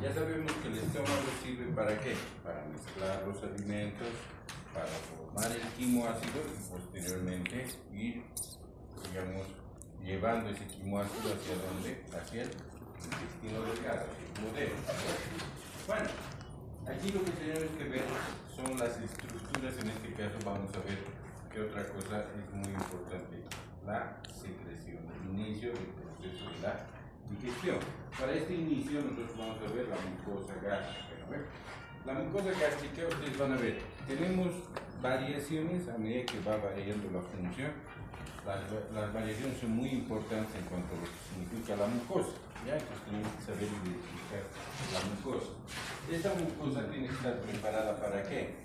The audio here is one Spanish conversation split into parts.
Ya sabemos que el estómago sirve para qué? Para mezclar los alimentos, para formar el quimoácido y posteriormente ir, digamos, llevando ese quimoácido hacia dónde? Hacia el intestino delgado, hacia el duodeno. Bueno, aquí lo que tenemos que ver son las estructuras. En este caso vamos a ver que otra cosa es muy importante, la secreción, el inicio del proceso de la digestión. Para este inicio nosotros vamos a ver la mucosa gástrica, ¿no? La mucosa gástrica, ustedes van a ver, tenemos variaciones a medida que va variando la función. Las variaciones son muy importantes en cuanto a lo que significa la mucosa, ¿ya? Entonces tenemos que saber identificar la mucosa. Esta mucosa tiene que estar preparada ¿para qué?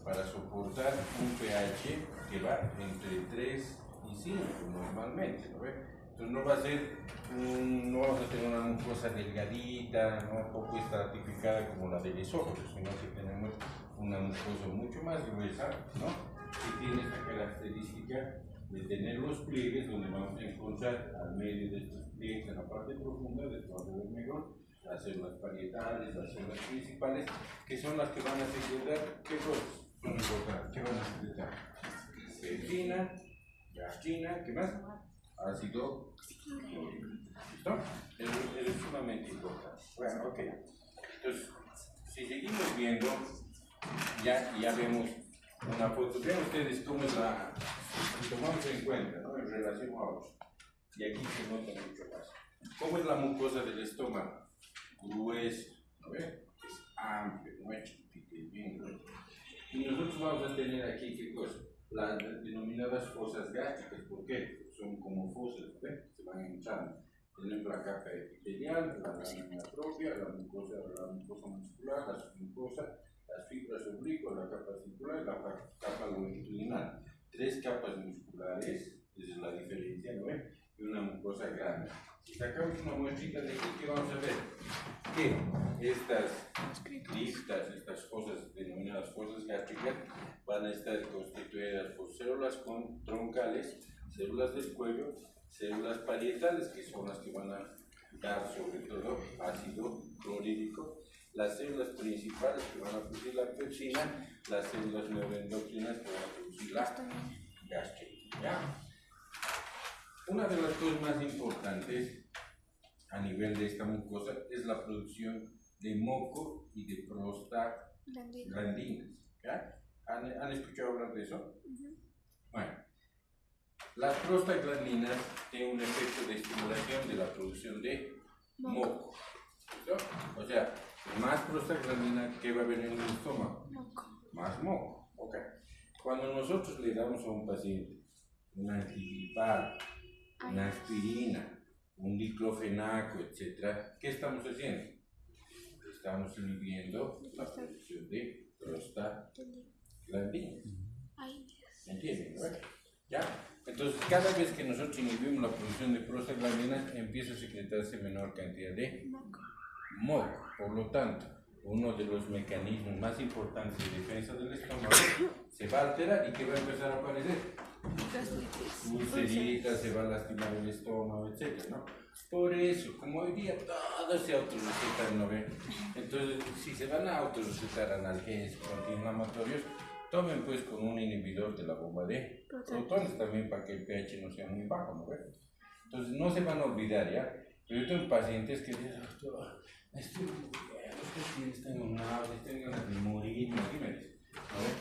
Para soportar un pH que va entre 3 y 5 normalmente, ¿no? Entonces no va a ser, no vamos a tener una mucosa delgadita, ¿no? Poco estratificada como la del esófago, sino que tenemos una mucosa mucho más gruesa, ¿no? Que tiene esta característica de tener los pliegues donde vamos a encontrar al medio de estos pliegues en la parte profunda del cuadro del hormigón las células parietales, las células principales, que son las que van a secretar, ¿qué cosas son importantes? ¿Qué van a secretar? Pepsina, gastrina, ¿qué más? Ácido clorhídrico. ¿Listo? Eso es sumamente importante. Bueno, ok. Entonces, si seguimos viendo, ya vemos una foto. Vean ustedes cómo es la, si tomamos en cuenta, ¿no? En relación a otros. Y aquí se nota mucho más. ¿Cómo es la mucosa del estómago? Grueso, ¿no ves? Es amplio, no es chiquitito, es bien grueso. Y nosotros vamos a tener aquí, ¿qué cosa? Las denominadas fosas gástricas. ¿Por qué? Son como fosas, ¿no ves? Se van hinchando. Tenemos la capa epitelial, la lámina propia, la mucosa muscular, la submucosa, las fibras oblicuas, la capa circular y la capa longitudinal. 3 capas musculares, esa es la diferencia, ¿no ves? Y una mucosa grande. Si sacamos una muestrita de aquí, ¿qué vamos a ver? Que estas criptas, estas fosas denominadas fosas gástricas, van a estar constituidas por células troncales, células del cuello, células parietales, que son las que van a dar sobre todo ácido clorhídrico, las células principales que van a producir la pepsina, las células neuroendocrinas que van a producir la gastrina. ¿Ya? Una de las cosas más importantes a nivel de esta mucosa es la producción de moco y de prostaglandinas. ¿Ya? ¿Han escuchado hablar de eso? Bueno, las prostaglandinas tienen un efecto de estimulación de la producción de moco. ¿Listo? O sea, más prostaglandina, ¿qué va a venir en el estómago? Moco. Más moco. Okay. Cuando nosotros le damos a un paciente un antigripal, una aspirina, un diclofenaco, etc., ¿qué estamos haciendo? Estamos inhibiendo la producción de prostaglandinas. ¿Me entienden? ¿No? ¿Ya? Entonces, cada vez que nosotros inhibimos la producción de prostaglandinas, empieza a secretarse menor cantidad de moco. Por lo tanto, uno de los mecanismos más importantes de defensa del estómago se va a alterar y ¿qué va a empezar a aparecer? Ulceritas, se va a lastimar el estómago, etc., ¿no? Por eso, como hoy día todo se autorrecetan, ¿no ven? Entonces, si se van a autorrecetar analgésicos, antiinflamatorios, tomen pues con un inhibidor de la bomba de protones también para que el pH no sea muy bajo, ¿no ven? Entonces, no se van a olvidar, ¿ya? Pero yo tengo pacientes que dicen, doctor, estoy muriendo, tengo náuseas, tengo ganas de morir, imagínate, ¿no ven?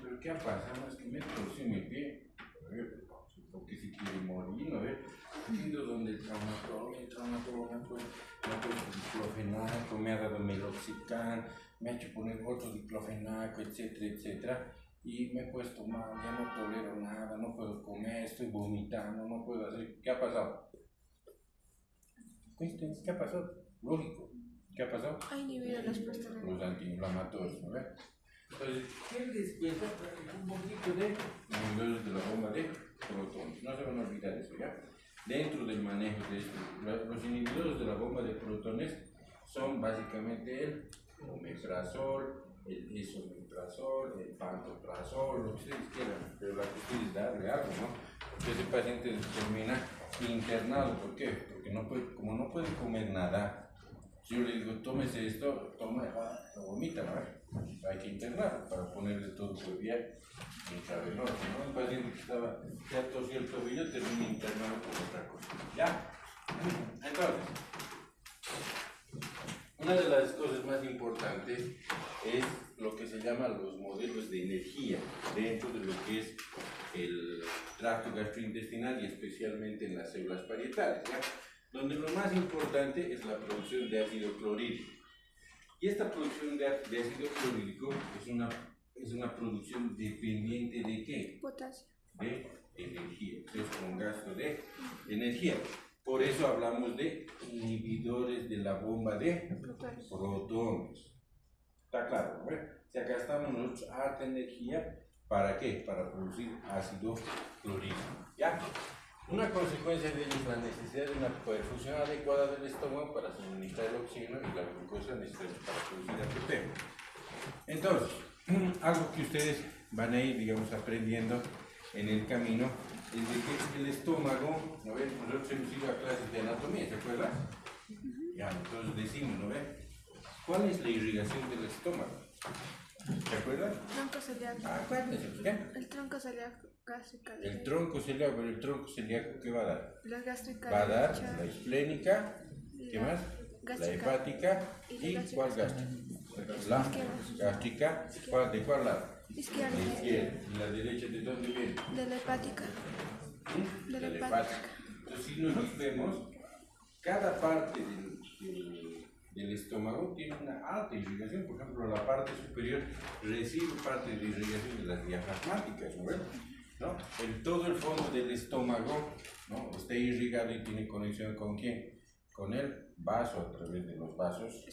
Pero ¿qué ha pasado? Es que me torcí mi pie. Porque si quiere morir, ¿no? He ido donde el traumatólogo me ha puesto diclofenaco, me ha dado meloxicam, me ha hecho poner otro diclofenaco, etcétera, etcétera. Y me he puesto mal, ya no tolero nada, no puedo comer, estoy vomitando, no puedo hacer. ¿Qué ha pasado? ¿Qué ha pasado? Lógico. ¿Qué ha pasado? Ha inhibido los prostaglandinas. Los antiinflamatorios, ¿no? Entonces, ¿qué les cuesta? Un poquito de inhibidores de la bomba de protones. No se van a olvidar eso, ¿ya? Dentro del manejo de esto, los inhibidores de la bomba de protones son básicamente el omeprazol, el esomeprazol, el pantoprazol, lo que ustedes quieran, pero la cuestión es darle algo, ¿no? Porque ese paciente termina internado. ¿Por qué? Porque como no puede comer nada, Si yo le digo, tómese esto, toma, lo vomita, ¿no? Hay que internarlo para ponerle todo su viaje intravenoso, ¿no? Un paciente que estaba ya tosía el tobillo termina internado por otra cosa. ¿Ya? Entonces, una de las cosas más importantes es lo que se llaman los modelos de energía dentro de lo que es el tracto gastrointestinal y especialmente en las células parietales, ¿ya? Donde lo más importante es la producción de ácido clorhídrico. Y esta producción de ácido clorhídrico es una producción dependiente de ¿qué? Potasio. De energía. Entonces, con gasto de energía. Por eso hablamos de inhibidores de la bomba de protones. ¿Está claro? ¿No? Si acá estamos nosotros harta energía, ¿para qué? Para producir ácido clorhídrico. ¿Ya? Una consecuencia de ello es la necesidad de una perfusión adecuada del estómago para suministrar el oxígeno y la glucosa necesaria para producir ATP. Entonces, algo que ustedes van a ir, digamos, aprendiendo en el camino es de que el estómago, ¿no ven? Nosotros hemos ido a clases de anatomía, ¿se acuerdan? Ya, entonces decimos, ¿no ven? ¿Cuál es la irrigación del estómago? ¿Se acuerdan? Tronco celíaco. Acuérdense, ¿qué? El tronco celíaco gástrica. El tronco celíaco, pero el tronco celíaco, ¿qué va a dar? La gástrica. Va a dar la esplénica, ¿qué más? La hepática y ¿cuál gástrica? La gástrica, ¿de cuál lado? Izquierda. De izquierda. ¿Y la derecha de dónde viene? De la hepática. De la hepática. Entonces, si nos vemos, cada parte del estómago tiene una alta irrigación. Por ejemplo, la parte superior recibe parte de irrigación de las diafragmáticas, ¿no? Todo el fondo del estómago, ¿no? Está irrigado y tiene conexión con ¿quién? Con el vaso a través de los vasos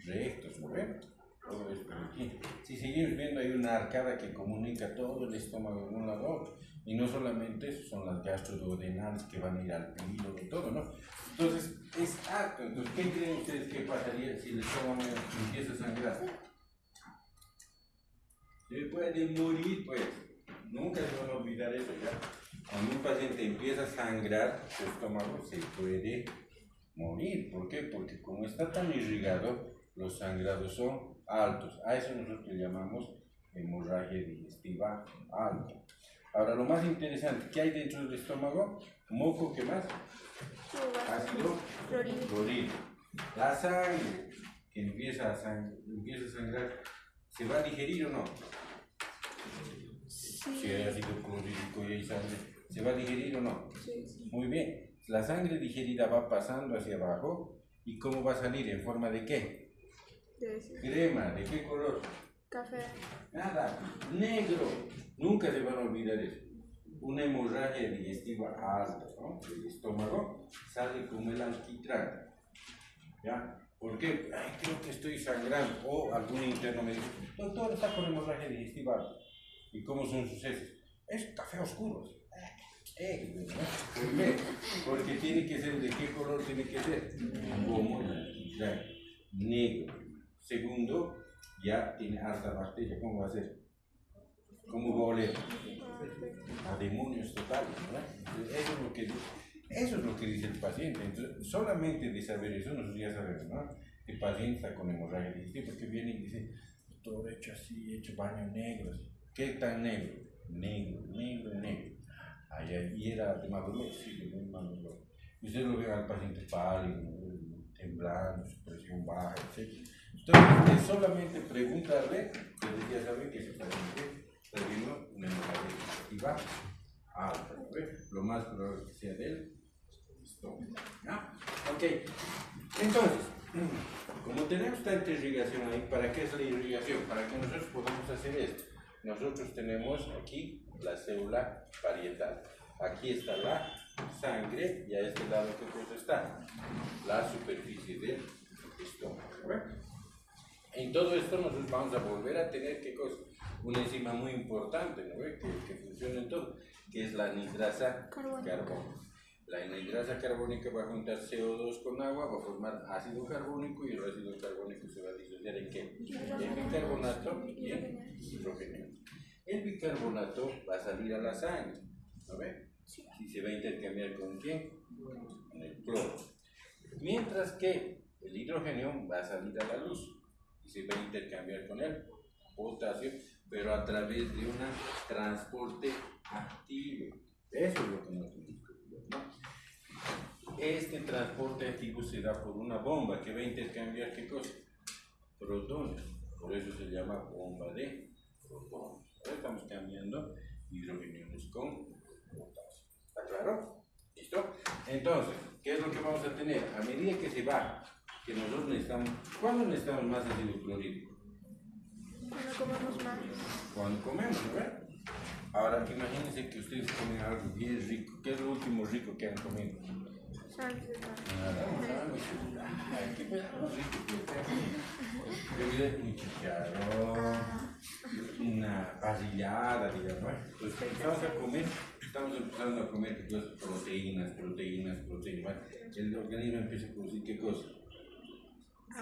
rectos, ¿no ven? Todo esto de aquí. Si seguimos viendo, hay una arcada que comunica todo el estómago de un lado a otro. Y no solamente eso, son las gastroduodenales que van a ir al píloro y todo, ¿no? Entonces, es harto. Entonces, ¿qué creen ustedes que pasaría si el estómago empieza a sangrar? Se puede morir, pues. Nunca se van a olvidar eso, ¿ya? Cuando un paciente empieza a sangrar, su estómago se puede morir. ¿Por qué? Porque como está tan irrigado, los sangrados son altos. A eso nosotros le llamamos hemorragia digestiva alta. Ahora, lo más interesante, ¿qué hay dentro del estómago? Moco, ¿qué más? Ácido clorhídrico. La sangre que empieza a sangrar, ¿se va a digerir o no? Si hay ácido clorhídrico y hay sangre, ¿se va a digerir o no? Sí. Muy bien. La sangre digerida va pasando hacia abajo. ¿Y cómo va a salir? ¿En forma de qué? Crema. ¿De qué color? Café. Nada. Negro. Nunca se van a olvidar eso. Una hemorragia digestiva alta, ¿no? El estómago sale como el alquitrán. ¿Ya? ¿Por qué? Ay, creo que estoy sangrando. O algún interno me dice, doctor, está con hemorragia digestiva alta. ¿Y cómo son sus heces? Es café oscuro. ¿Por qué? Porque tiene que ser, ¿de qué color tiene que ser? Como negro. Segundo, ya tiene harta bacteria. ¿Cómo va a ser? ¿Cómo va a oler? A demonios totales, ¿no? Eso es lo que dice el paciente. Entonces, solamente de saber eso, nosotros ya sabemos, ¿no? El paciente está con hemorragia digestiva porque viene y dice, todo hecho así, hecho baño negro. ¿Qué tan negro? Negro. Y era de madurez, sí, de madurez. Ustedes lo ven al paciente pálido, temblando, su presión baja, etc. Entonces, es solamente preguntarle, ustedes ya saben que ese paciente está viendo una hemorragia digestiva alta, ¿no? Lo más probable que sea del estómago, ¿no? Ok, entonces, como tenemos tanta irrigación ahí, ¿para qué es la irrigación? Para que nosotros podamos hacer esto. Nosotros tenemos aquí la célula parietal. Aquí está la sangre y a este lado, ¿qué cosa está? La superficie del estómago, ¿no? En todo esto nosotros vamos a volver a tener, ¿qué cosa? Una enzima muy importante, ¿no? que funciona en todo, que es la anidrasa carbónica. La anidrasa carbónica va a juntar CO2 con agua, va a formar ácido carbónico y el ácido carbónico se va a disociar en ¿qué? En bicarbonato y en hidrógeno. El bicarbonato va a salir a la sangre, ¿no ve? Y se va a intercambiar ¿con quién? Con el cloro. Mientras que el hidrógeno va a salir a la luz y se va a intercambiar con el potasio, pero a través de un transporte activo. Eso es lo que nos indica, ¿no? Este transporte activo se da por una bomba que va a intercambiar ¿qué cosa? Protones. Por eso se llama bomba de protones. Ahora estamos cambiando hidrogenos con potasio. ¿Está claro? ¿Listo? Entonces, ¿qué es lo que vamos a tener? A medida que se va, que nosotros necesitamos, ¿cuándo necesitamos más ácido clorhídrico? Cuando comemos más. Cuando comemos, ¿verdad? Ahora que imagínense que ustedes comen algo bien rico. ¿Qué es lo último rico que han comido? Sal de mar. Ay, qué pedazo rico que es. Un chicharrón, una parrillada, digamos. Entonces, estamos empezando a comer proteínas. El organismo empieza a producir ¿qué cosa?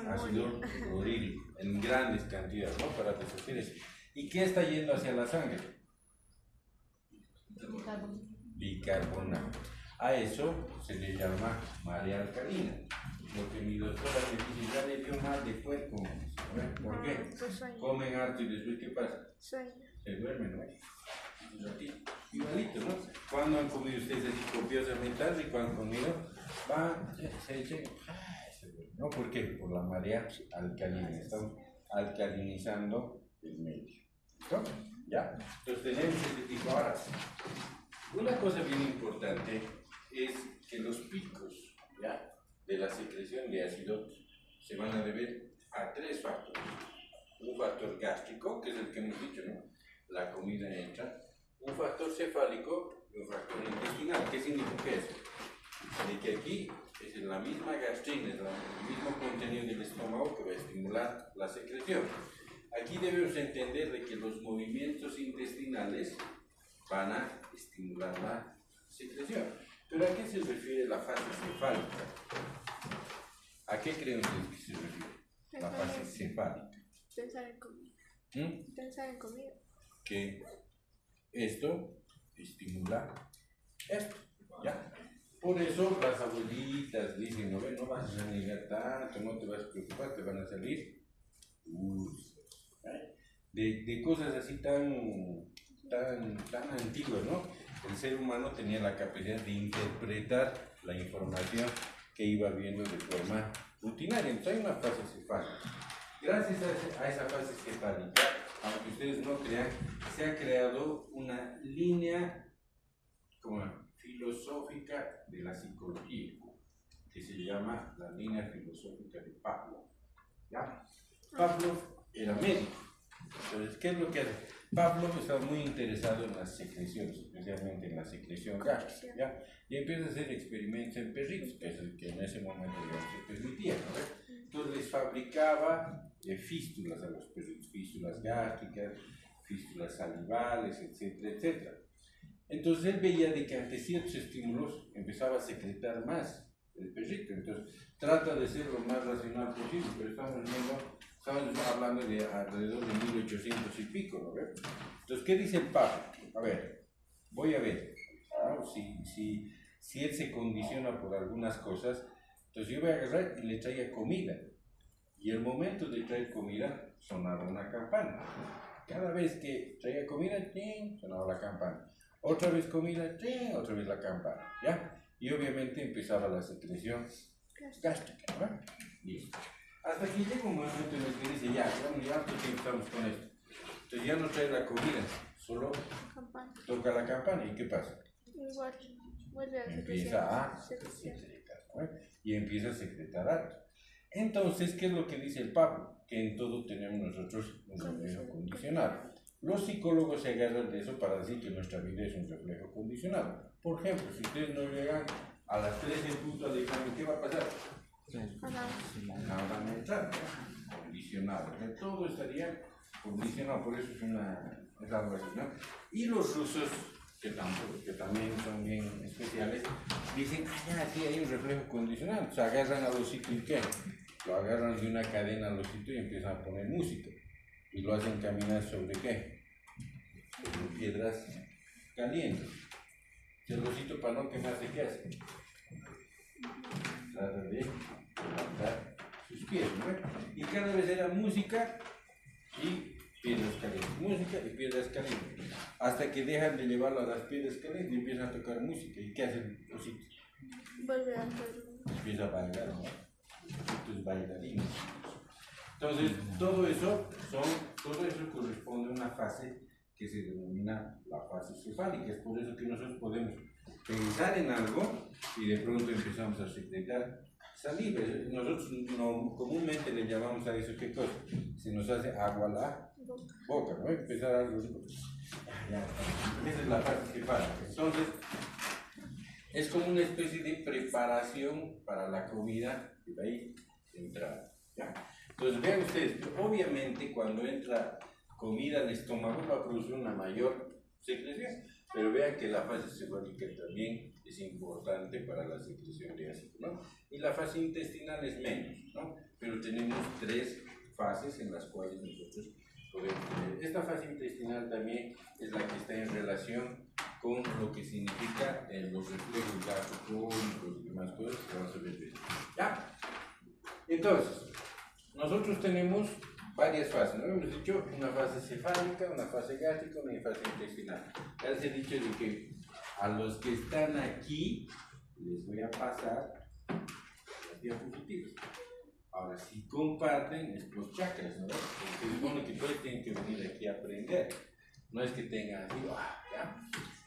Ácido clorhídrico en grandes cantidades, ¿no? Para deshacer eso. ¿Y qué está yendo hacia la sangre? Bicarbonato. A eso se le llama marea alcalina. Lo que mi doctora me dice, ya le dio mal de puerco. ¿Por qué? Comen harto y después ¿qué pasa? Sueño. Se duermen, ¿no? Igualito, ¿no? ¿Cuándo han comido ustedes así copiosamente tarde y cuando han comido? Se echan. ¿No? ¿Por qué? Por la marea alcalina. Estamos alcalinizando el medio. ¿Listo? ¿Ya? Entonces tenemos este tipo. Ahora, una cosa bien importante es que los picos, ¿ya?, de la secreción de ácido se van a deber a tres factores. Un factor gástrico, que es el que hemos dicho, ¿no? La comida entra. Un factor cefálico y un factor intestinal. ¿Qué significa eso? De que aquí es la misma gastrina, es el mismo contenido del estómago que va a estimular la secreción. Aquí debemos entender de que los movimientos intestinales van a estimular la secreción. ¿Pero a qué se refiere la fase cefálica? ¿A qué creen ustedes que se refiere la fase cefálica? Pensar en comida. Pensar en comida. Que esto estimula esto, ¿ya? Por eso las abuelitas dicen, no vas a renegar tanto, no te vas a preocupar, te van a salir de cosas así tan antiguas, ¿no? El ser humano tenía la capacidad de interpretar la información que iba viendo de forma rutinaria. Entonces hay una fase cefálica. Gracias a esa fase cefálica, aunque ustedes no crean, se ha creado una línea como filosófica de la psicología, que se llama la línea filosófica de Pavlov. ¿Ya? Pavlov era médico. Entonces, ¿qué es lo que hace? Pavlov estaba muy interesado en las secreciones, especialmente en la secreción gástrica, ¿ya? Y empieza a hacer experimentos en perritos, que es el que en ese momento se permitía, ¿no? Entonces les fabricaba fístulas a los perritos, fístulas gástricas, fístulas salivales, etcétera, etcétera. Entonces él veía de que ante ciertos estímulos empezaba a secretar más el perrito. Entonces trata de ser lo más racional posible, pero estamos hablando de alrededor de 1800 y pico, ¿no ves? Entonces, ¿qué dice el Papa? A ver, voy a ver, ¿no? Si él se condiciona por algunas cosas, entonces yo voy a agarrar y le traiga comida. Y el momento de traer comida sonaba una campana. Cada vez que traía comida, ¡ting!, sonaba la campana. Otra vez comida, ¡ting!, otra vez la campana, ¿ya? Y obviamente empezaba la secreción gástrica, ¿verdad? Listo. Hasta que llega un momento en el que dice, ya ¿por qué estamos con esto? Entonces ya no trae la comida, solo toca la campana. ¿Y qué pasa? Igual, vuelve a empieza a secretar, ¿no? Y empieza a secretar harto. Entonces, ¿qué es lo que dice el Pablo? Que en todo tenemos nosotros un reflejo condicionado. Los psicólogos se agarran de eso para decir que nuestra vida es un reflejo condicionado. Por ejemplo, si ustedes no llegan a las 3 en punto al examen, ¿qué va a pasar? No van a entrar, ¿no? Condicionado. O sea, todo estaría condicionado, por eso es algo así, ¿no? Y los rusos, que también son bien especiales, dicen, sí, hay un reflejo condicionado. O sea, agarran al osito y ¿qué? Lo agarran de una cadena al osito y empiezan a poner música. Y lo hacen caminar sobre ¿qué? Sobre piedras calientes. El osito, para no quemarse, ¿qué hace? Trata de levantar sus pies, ¿no? Y cada vez era música y piedras calientes, música y piedras calientes, hasta que dejan de llevarlo a las piedras calientes y empiezan a tocar música. ¿Y qué hacen los ositos? Vuelve a hacer. Empieza a bailar, ¿no? Ositos bailarines. Entonces, todo eso corresponde a una fase que se denomina la fase cefálica. Es por eso que nosotros podemos pensar en algo y de pronto empezamos a secretar saliva. Nosotros comúnmente le llamamos a eso, ¿qué cosa? Se nos hace agua la boca, ¿no? Empezar algo así. Esa es la fase cefálica. Entonces, es como una especie de preparación para la comida que va a ir entrando, ¿ya? Entonces, vean ustedes, obviamente cuando entra comida al estómago va a producir una mayor secreción, pero vean que la fase cefálica también es importante para la secreción de ácido, ¿no? Y la fase intestinal es menos, ¿no? Pero tenemos tres fases en las cuales nosotros podemos tener. Esta fase intestinal también es la que está en relación con lo que significa los reflejos gastrocológicos y demás cosas que vamos a ver después. ¿Ya? Entonces, nosotros tenemos varias fases, ¿no? Hemos dicho una fase cefálica, una fase gástrica, una fase intestinal. Ya les he dicho de que a los que están aquí les voy a pasar las diapositivas. Ahora, si comparten estos chakras, ¿no? Porque se supone que todos tienen que venir aquí a aprender. No es que tengan así, ¿ya?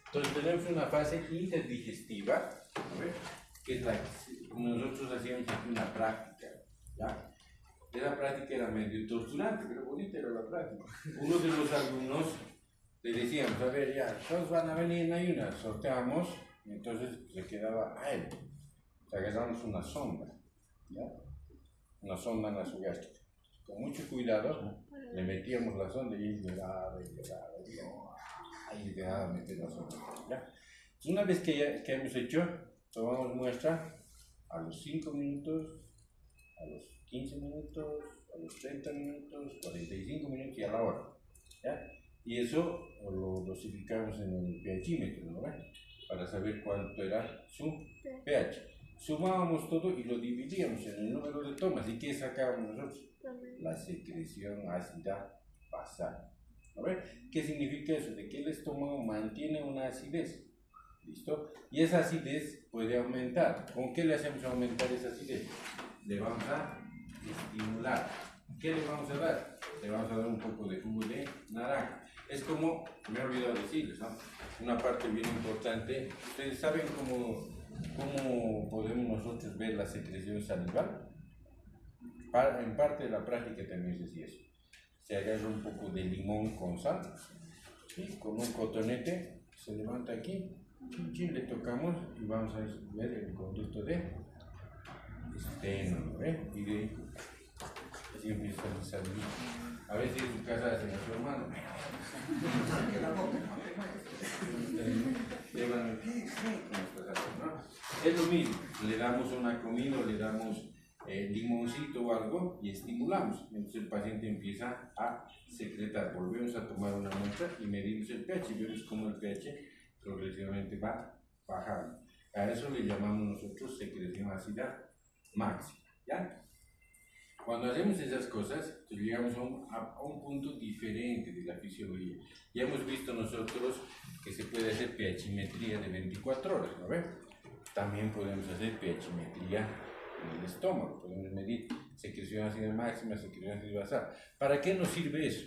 Entonces tenemos una fase interdigestiva, ¿no? Que es la que nosotros hacíamos aquí una práctica, ¿ya? Esa práctica era medio torturante, pero bonita era la práctica. Uno de los alumnos le decíamos, a ver, ya, todos van a venir en ayunas, sorteamos, y entonces se quedaba a él. O sea, agarramos una sonda, ¿ya? Una sonda nasogástrica. Con mucho cuidado, le metíamos la sonda y él llegaba, y le dejaba meter la sonda, ¿ya? Entonces, una vez que hemos hecho, tomamos muestra a los 5 minutos, a los 15 minutos, a los 30 minutos, 45 minutos y a la hora, ¿ya? Y eso lo dosificamos en el pHímetro, ¿no? Para saber cuánto era su pH. Sumábamos todo y lo dividíamos en el número de tomas. ¿Y qué sacábamos nosotros? La secreción ácida basal. ¿No? ¿Qué significa eso? De que el estómago mantiene una acidez. ¿Listo? Y esa acidez puede aumentar. ¿Con qué le hacemos aumentar esa acidez? Le vamos a estimular. ¿Qué le vamos a dar? Le vamos a dar un poco de jugo de naranja. Es como, me he olvidado decirles, ¿no? Una parte bien importante. ¿Ustedes saben cómo podemos nosotros ver la secreción salival? En parte de la práctica también se decía eso. Se agarra un poco de limón con sal, ¿sí? Con un cotonete, se levanta aquí, le tocamos y vamos a ver el conducto de esteno, ¿no? Y de así empieza a salir. A veces en su casa hacen a su hermano. Es lo mismo, le damos una comida o le damos limoncito o algo y estimulamos. Entonces el paciente empieza a secretar. Volvemos a tomar una muestra y medimos el pH y vemos cómo el pH progresivamente va bajando. A eso le llamamos nosotros secreción ácida máxima, ¿ya? Cuando hacemos esas cosas, llegamos a un punto diferente de la fisiología. Ya hemos visto nosotros que se puede hacer pHimetría de 24 horas, ¿no ven? También podemos hacer pHimetría en el estómago, podemos medir secreción ácida máxima, secreción ácida basal. ¿Para qué nos sirve eso?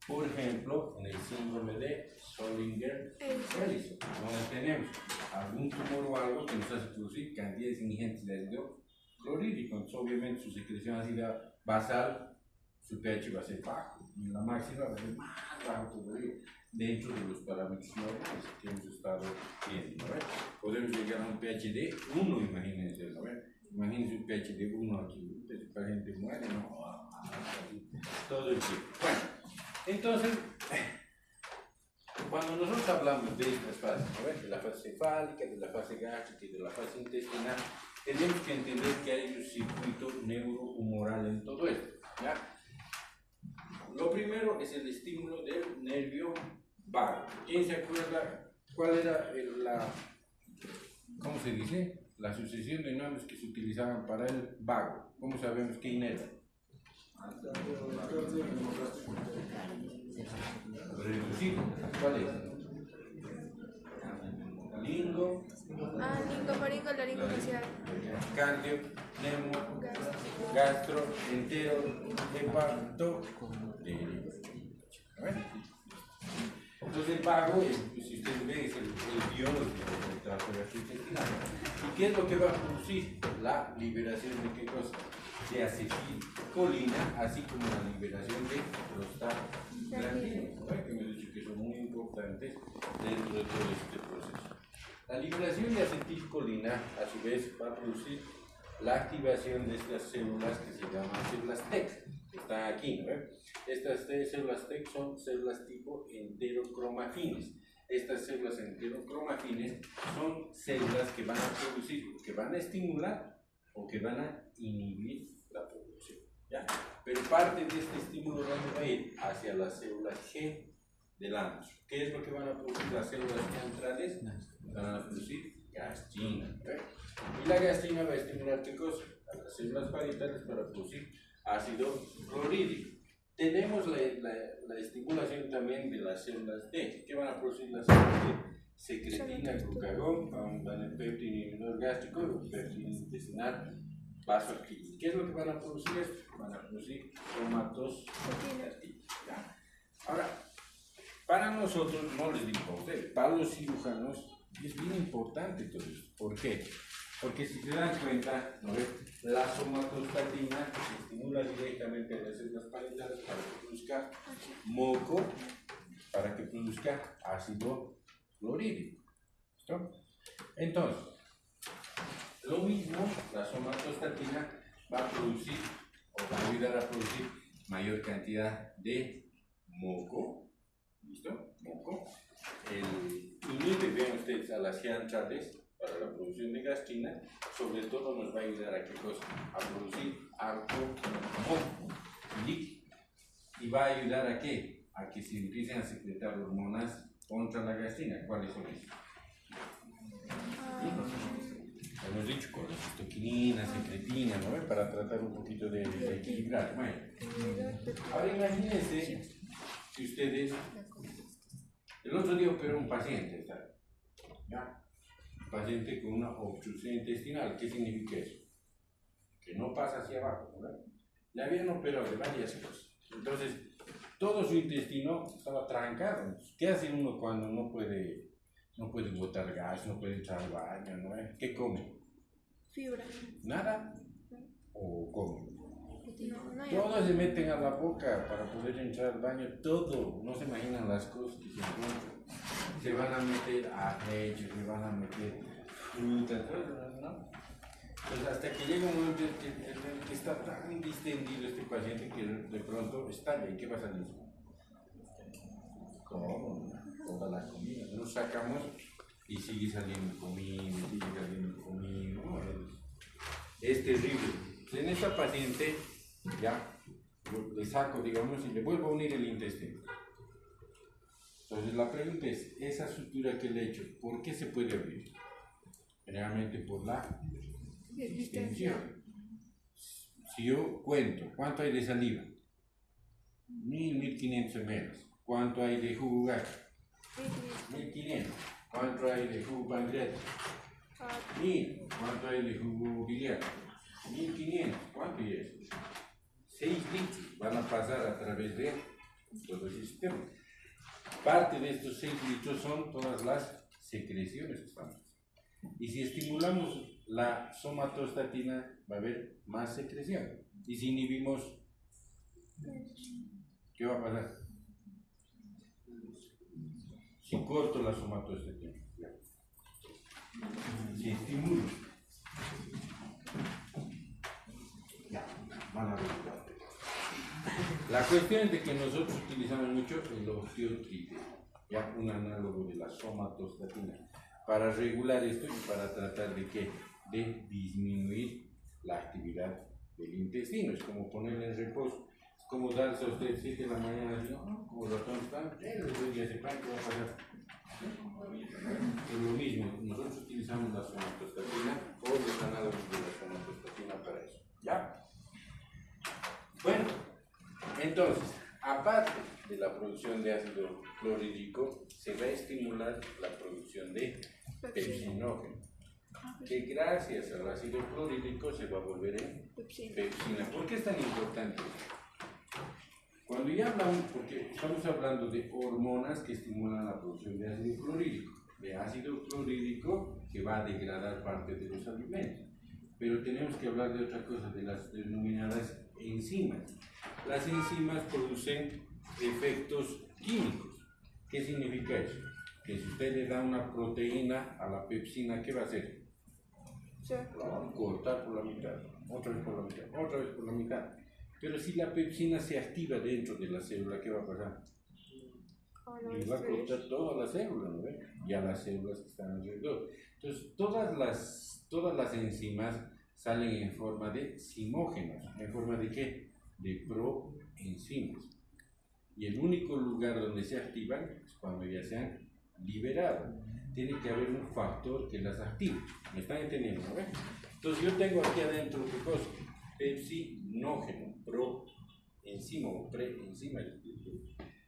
Por ejemplo, en el síndrome de Zollinger-Ellison, donde tenemos algún tumor o algo que nos hace producir cantidades ingentes de ácido clorhídrico. Entonces, obviamente, su secreción ácida basal, su pH va a ser bajo, y la máxima va a ser más bajo todavía, dentro de los parámetros normales que hemos estado viendo, ¿no? Podemos llegar a un pH de 1, imagínense, ¿no? Imagínense un pH de 1 aquí, el paciente muere, ¿no? Todo el tiempo. Bueno, entonces, cuando nosotros hablamos de estas fases, ¿no? De la fase cefálica, de la fase gástrica y de la fase intestinal, tenemos que entender que hay un circuito neurohumoral en todo esto, ¿ya? Lo primero es el estímulo del nervio vago. ¿Quién se acuerda cuál era ¿cómo se dice? La sucesión de nombres que se utilizaban para el vago. ¿Cómo sabemos qué inerva? Reducido. ¿Cuál es? Lingo. Lingo, faringo, laringo, facial. Cardio, nemo, gastro, entero, hepato, entonces el vago, si ustedes ven, es el dios del tracto gastrointestinal. ¿Y qué es lo que va a producir? La liberación de qué cosa? De acetilcolina, así como la liberación de prostaglandinas, que me he dicho que son muy importantes dentro de todo este proceso. La liberación de acetilcolina, a su vez, va a producir la activación de estas células que se llaman células TEC, que están aquí, ¿no? Estas células TEC son células tipo enterocromafines. Estas células enterocromafines son células que van a producir, que van a estimular o que van a inhibir la producción, ¿ya? Pero parte de este estímulo va a ir hacia las células G del ancho. ¿Qué es lo que van a producir las células centrales? Van a producir gastrina, ¿eh? Y la gastrina va a estimular ¿qué cosa? A las células parietales para producir ácido clorhídrico. Tenemos la estimulación también de las células D. ¿Qué van a producir las células D? Secretina, glucagón, van a péptido inhibidor gástrico, péptido intestinal, vasoactivo. ¿Qué es lo que van a producir esto? Van a producir somatostatina. Ahora, para nosotros, no les digo a ustedes, para los cirujanos es bien importante todo esto. ¿Por qué? Porque si se dan cuenta, ¿no ves? La somatostatina estimula directamente a las células parietales para que produzca moco, para que produzca ácido clorhídrico. ¿Listo? Entonces, lo mismo, la somatostatina va a producir o va a ayudar a producir mayor cantidad de moco. ¿Listo? Moco. Inhibe, vean ustedes, a las centrales para la producción de gastrina, sobre todo nos va a ayudar a qué cosa? A producir harto moco líquido. ¿Y va a ayudar a qué? A que se empiecen a secretar hormonas contra la gastrina. ¿Cuáles son esas? Hemos dicho con la cistoquinina, secretina, ¿no? Para tratar un poquito de equilibrar. Bueno, ahora imagínense que ustedes, el otro día operó un paciente, ¿ya? Un paciente con una obstrucción intestinal. ¿Qué significa eso? Que no pasa hacia abajo, ¿verdad? Le habían operado de varias cosas. Entonces, todo su intestino estaba trancado. ¿Qué hace uno cuando no puede botar gas, no puede entrar al baño, ¿no? ¿Qué come? Fibra. ¿Nada? ¿O come? No hay. Todos se meten a la boca para poder entrar al baño, todo. No se imaginan las cosas que se encuentran. Se van a meter arroz, se van a meter frutas, ¿no? Pues hasta que llega un momento en que está tan distendido este paciente que de pronto estalla. ¿Y qué va a salir? ¿Cómo? Toda la comida. Nos sacamos y sigue saliendo comida, sigue saliendo comida. ¿No? Es terrible. En esta paciente, ya, le saco, digamos, y le vuelvo a unir el intestino. Entonces la pregunta es, esa sutura que le he hecho, ¿por qué se puede abrir? Generalmente por la distensión. Si yo cuento, ¿cuánto hay de saliva? 1500 ml. ¿Cuánto hay de jugo gástrico? 1500. ¿Cuánto hay de jugo pancreático? 1000. ¿Cuánto hay de jugo biliar? 1500. ¿Cuánto es? 6 litros van a pasar a través de todo el sistema. Parte de estos 6 litros son todas las secreciones que estamos. Y si estimulamos la somatostatina, va a haber más secreción. Y si inhibimos, ¿qué va a pasar? Si corto la somatostatina, si estimulo, ya, van a ver. La cuestión es de que nosotros utilizamos mucho el osteotrite, ya un análogo de la somatostatina, para regular esto y para tratar de ¿qué? De disminuir la actividad del intestino. Es como ponerle en reposo. Es como darse a usted 7 de la mañana y no, como ratón están, les doy ese pan, ¿qué va a pasar? Es lo mismo, nosotros utilizamos la somatostatina o los análogos de la somatostatina para eso. ¿Ya? Entonces, aparte de la producción de ácido clorhídrico, se va a estimular la producción de pepsinógeno, que gracias al ácido clorhídrico se va a volver en pepsina. ¿Por qué es tan importante? Cuando ya hablamos, porque estamos hablando de hormonas que estimulan la producción de ácido clorhídrico que va a degradar parte de los alimentos. Pero tenemos que hablar de otra cosa, de las denominadas enzimas. Las enzimas producen efectos químicos. ¿Qué significa eso? Que si usted le da una proteína a la pepsina, ¿qué va a hacer? La va a cortar por la mitad, otra vez por la mitad, otra vez por la mitad. Pero si la pepsina se activa dentro de la célula, ¿qué va a pasar? Y va a cortar toda la célula, ¿no ve? Y a las células que están alrededor. Entonces, todas las enzimas salen en forma de zimógenos. ¿En forma de qué? De proenzimas. Y el único lugar donde se activan es cuando ya se han liberado. Tiene que haber un factor que las active. ¿Me están entendiendo? ¿No ve? Entonces, yo tengo aquí adentro, ¿qué cosa? Pepsinógeno, proenzima o preenzima.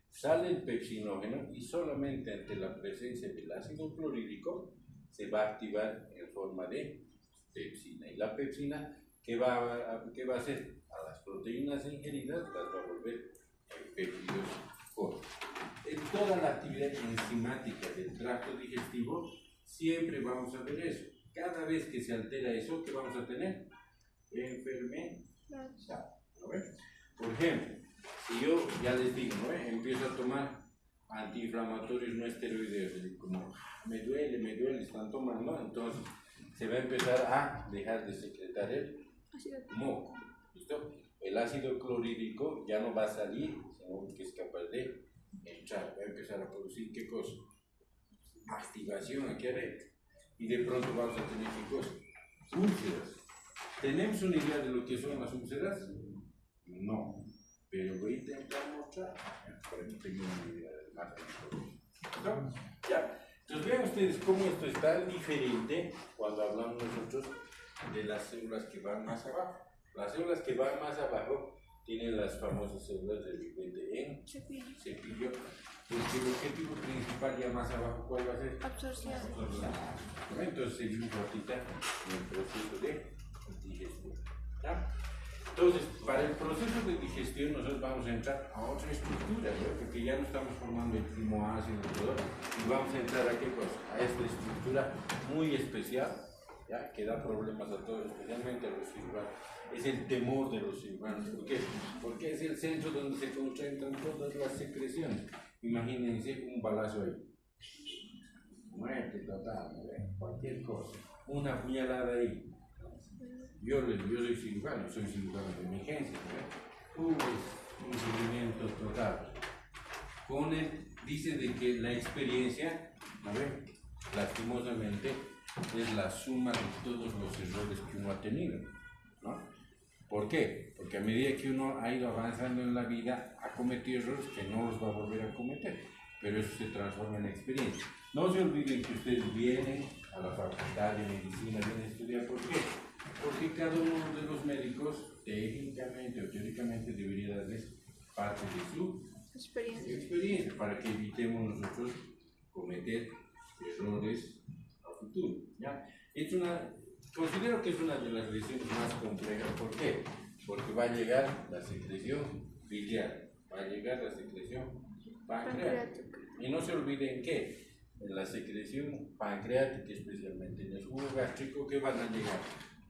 Sale el pepsinógeno y solamente ante la presencia del ácido clorhídrico se va a activar en forma de pepsina. Y la pepsina, ¿qué va a hacer? A las proteínas ingeridas las va a volver péptidos cortos. En toda la actividad enzimática del tracto digestivo siempre vamos a ver eso. Cada vez que se altera eso, ¿qué vamos a tener? Enfermedad. ¿No ves? Por ejemplo, si yo ya les digo, ¿no? Empiezo a tomar antiinflamatorios no esteroideos, como me duele, están tomando, entonces se va a empezar a dejar de secretar el moco. ¿Listo? El ácido clorhídrico ya no va a salir, sino que es capaz de entrar, va a empezar a producir ¿qué cosa? Activación aquí adentro. Y de pronto vamos a tener ¿qué cosa? Úlceras. ¿Tenemos una idea de lo que son las úlceras? No, pero voy a intentar mostrar para que tengan una idea del margen. ¿No? ¿Ya? Entonces vean ustedes cómo esto está diferente cuando hablamos nosotros de las células que van más abajo. Las células que van más abajo tienen las famosas células del vivente en cepillo. Porque el objetivo principal ya más abajo, ¿cuál va a ser? Absorción. Entonces seguimos ahorita en el proceso de digestión. ¿Ya? Entonces, para el proceso de digestión nosotros vamos a entrar a otra estructura, ¿no? Porque ya no estamos formando el timoácido y todo, y vamos a entrar a qué cosa? A esta estructura muy especial, ¿ya? Que da problemas a todos, especialmente a los cirujanos. Es el temor de los cirujanos. ¿Por qué? Porque es el centro donde se concentran todas las secreciones. Imagínense un balazo ahí. Muerte total, ¿no? Cualquier cosa. Una puñalada ahí. Yo soy cirujano de emergencia, ¿no? Un sufrimiento total. Con él dice de que la experiencia, lastimosamente, es la suma de todos los errores que uno ha tenido, ¿no? ¿Por qué? Porque a medida que uno ha ido avanzando en la vida, ha cometido errores que no los va a volver a cometer, pero eso se transforma en experiencia. No se olviden que ustedes vienen a la facultad de medicina, vienen a estudiar. ¿Por qué? Porque cada uno de los médicos, técnicamente o teóricamente, debería darles parte de su experiencia para que evitemos nosotros cometer errores a futuro, ¿ya? Considero que es una de las lesiones más complejas. ¿Por qué? Porque va a llegar la secreción biliar, va a llegar la secreción pancreática. Y no se olviden que en la secreción pancreática, especialmente en el jugo gástrico, ¿qué van a llegar?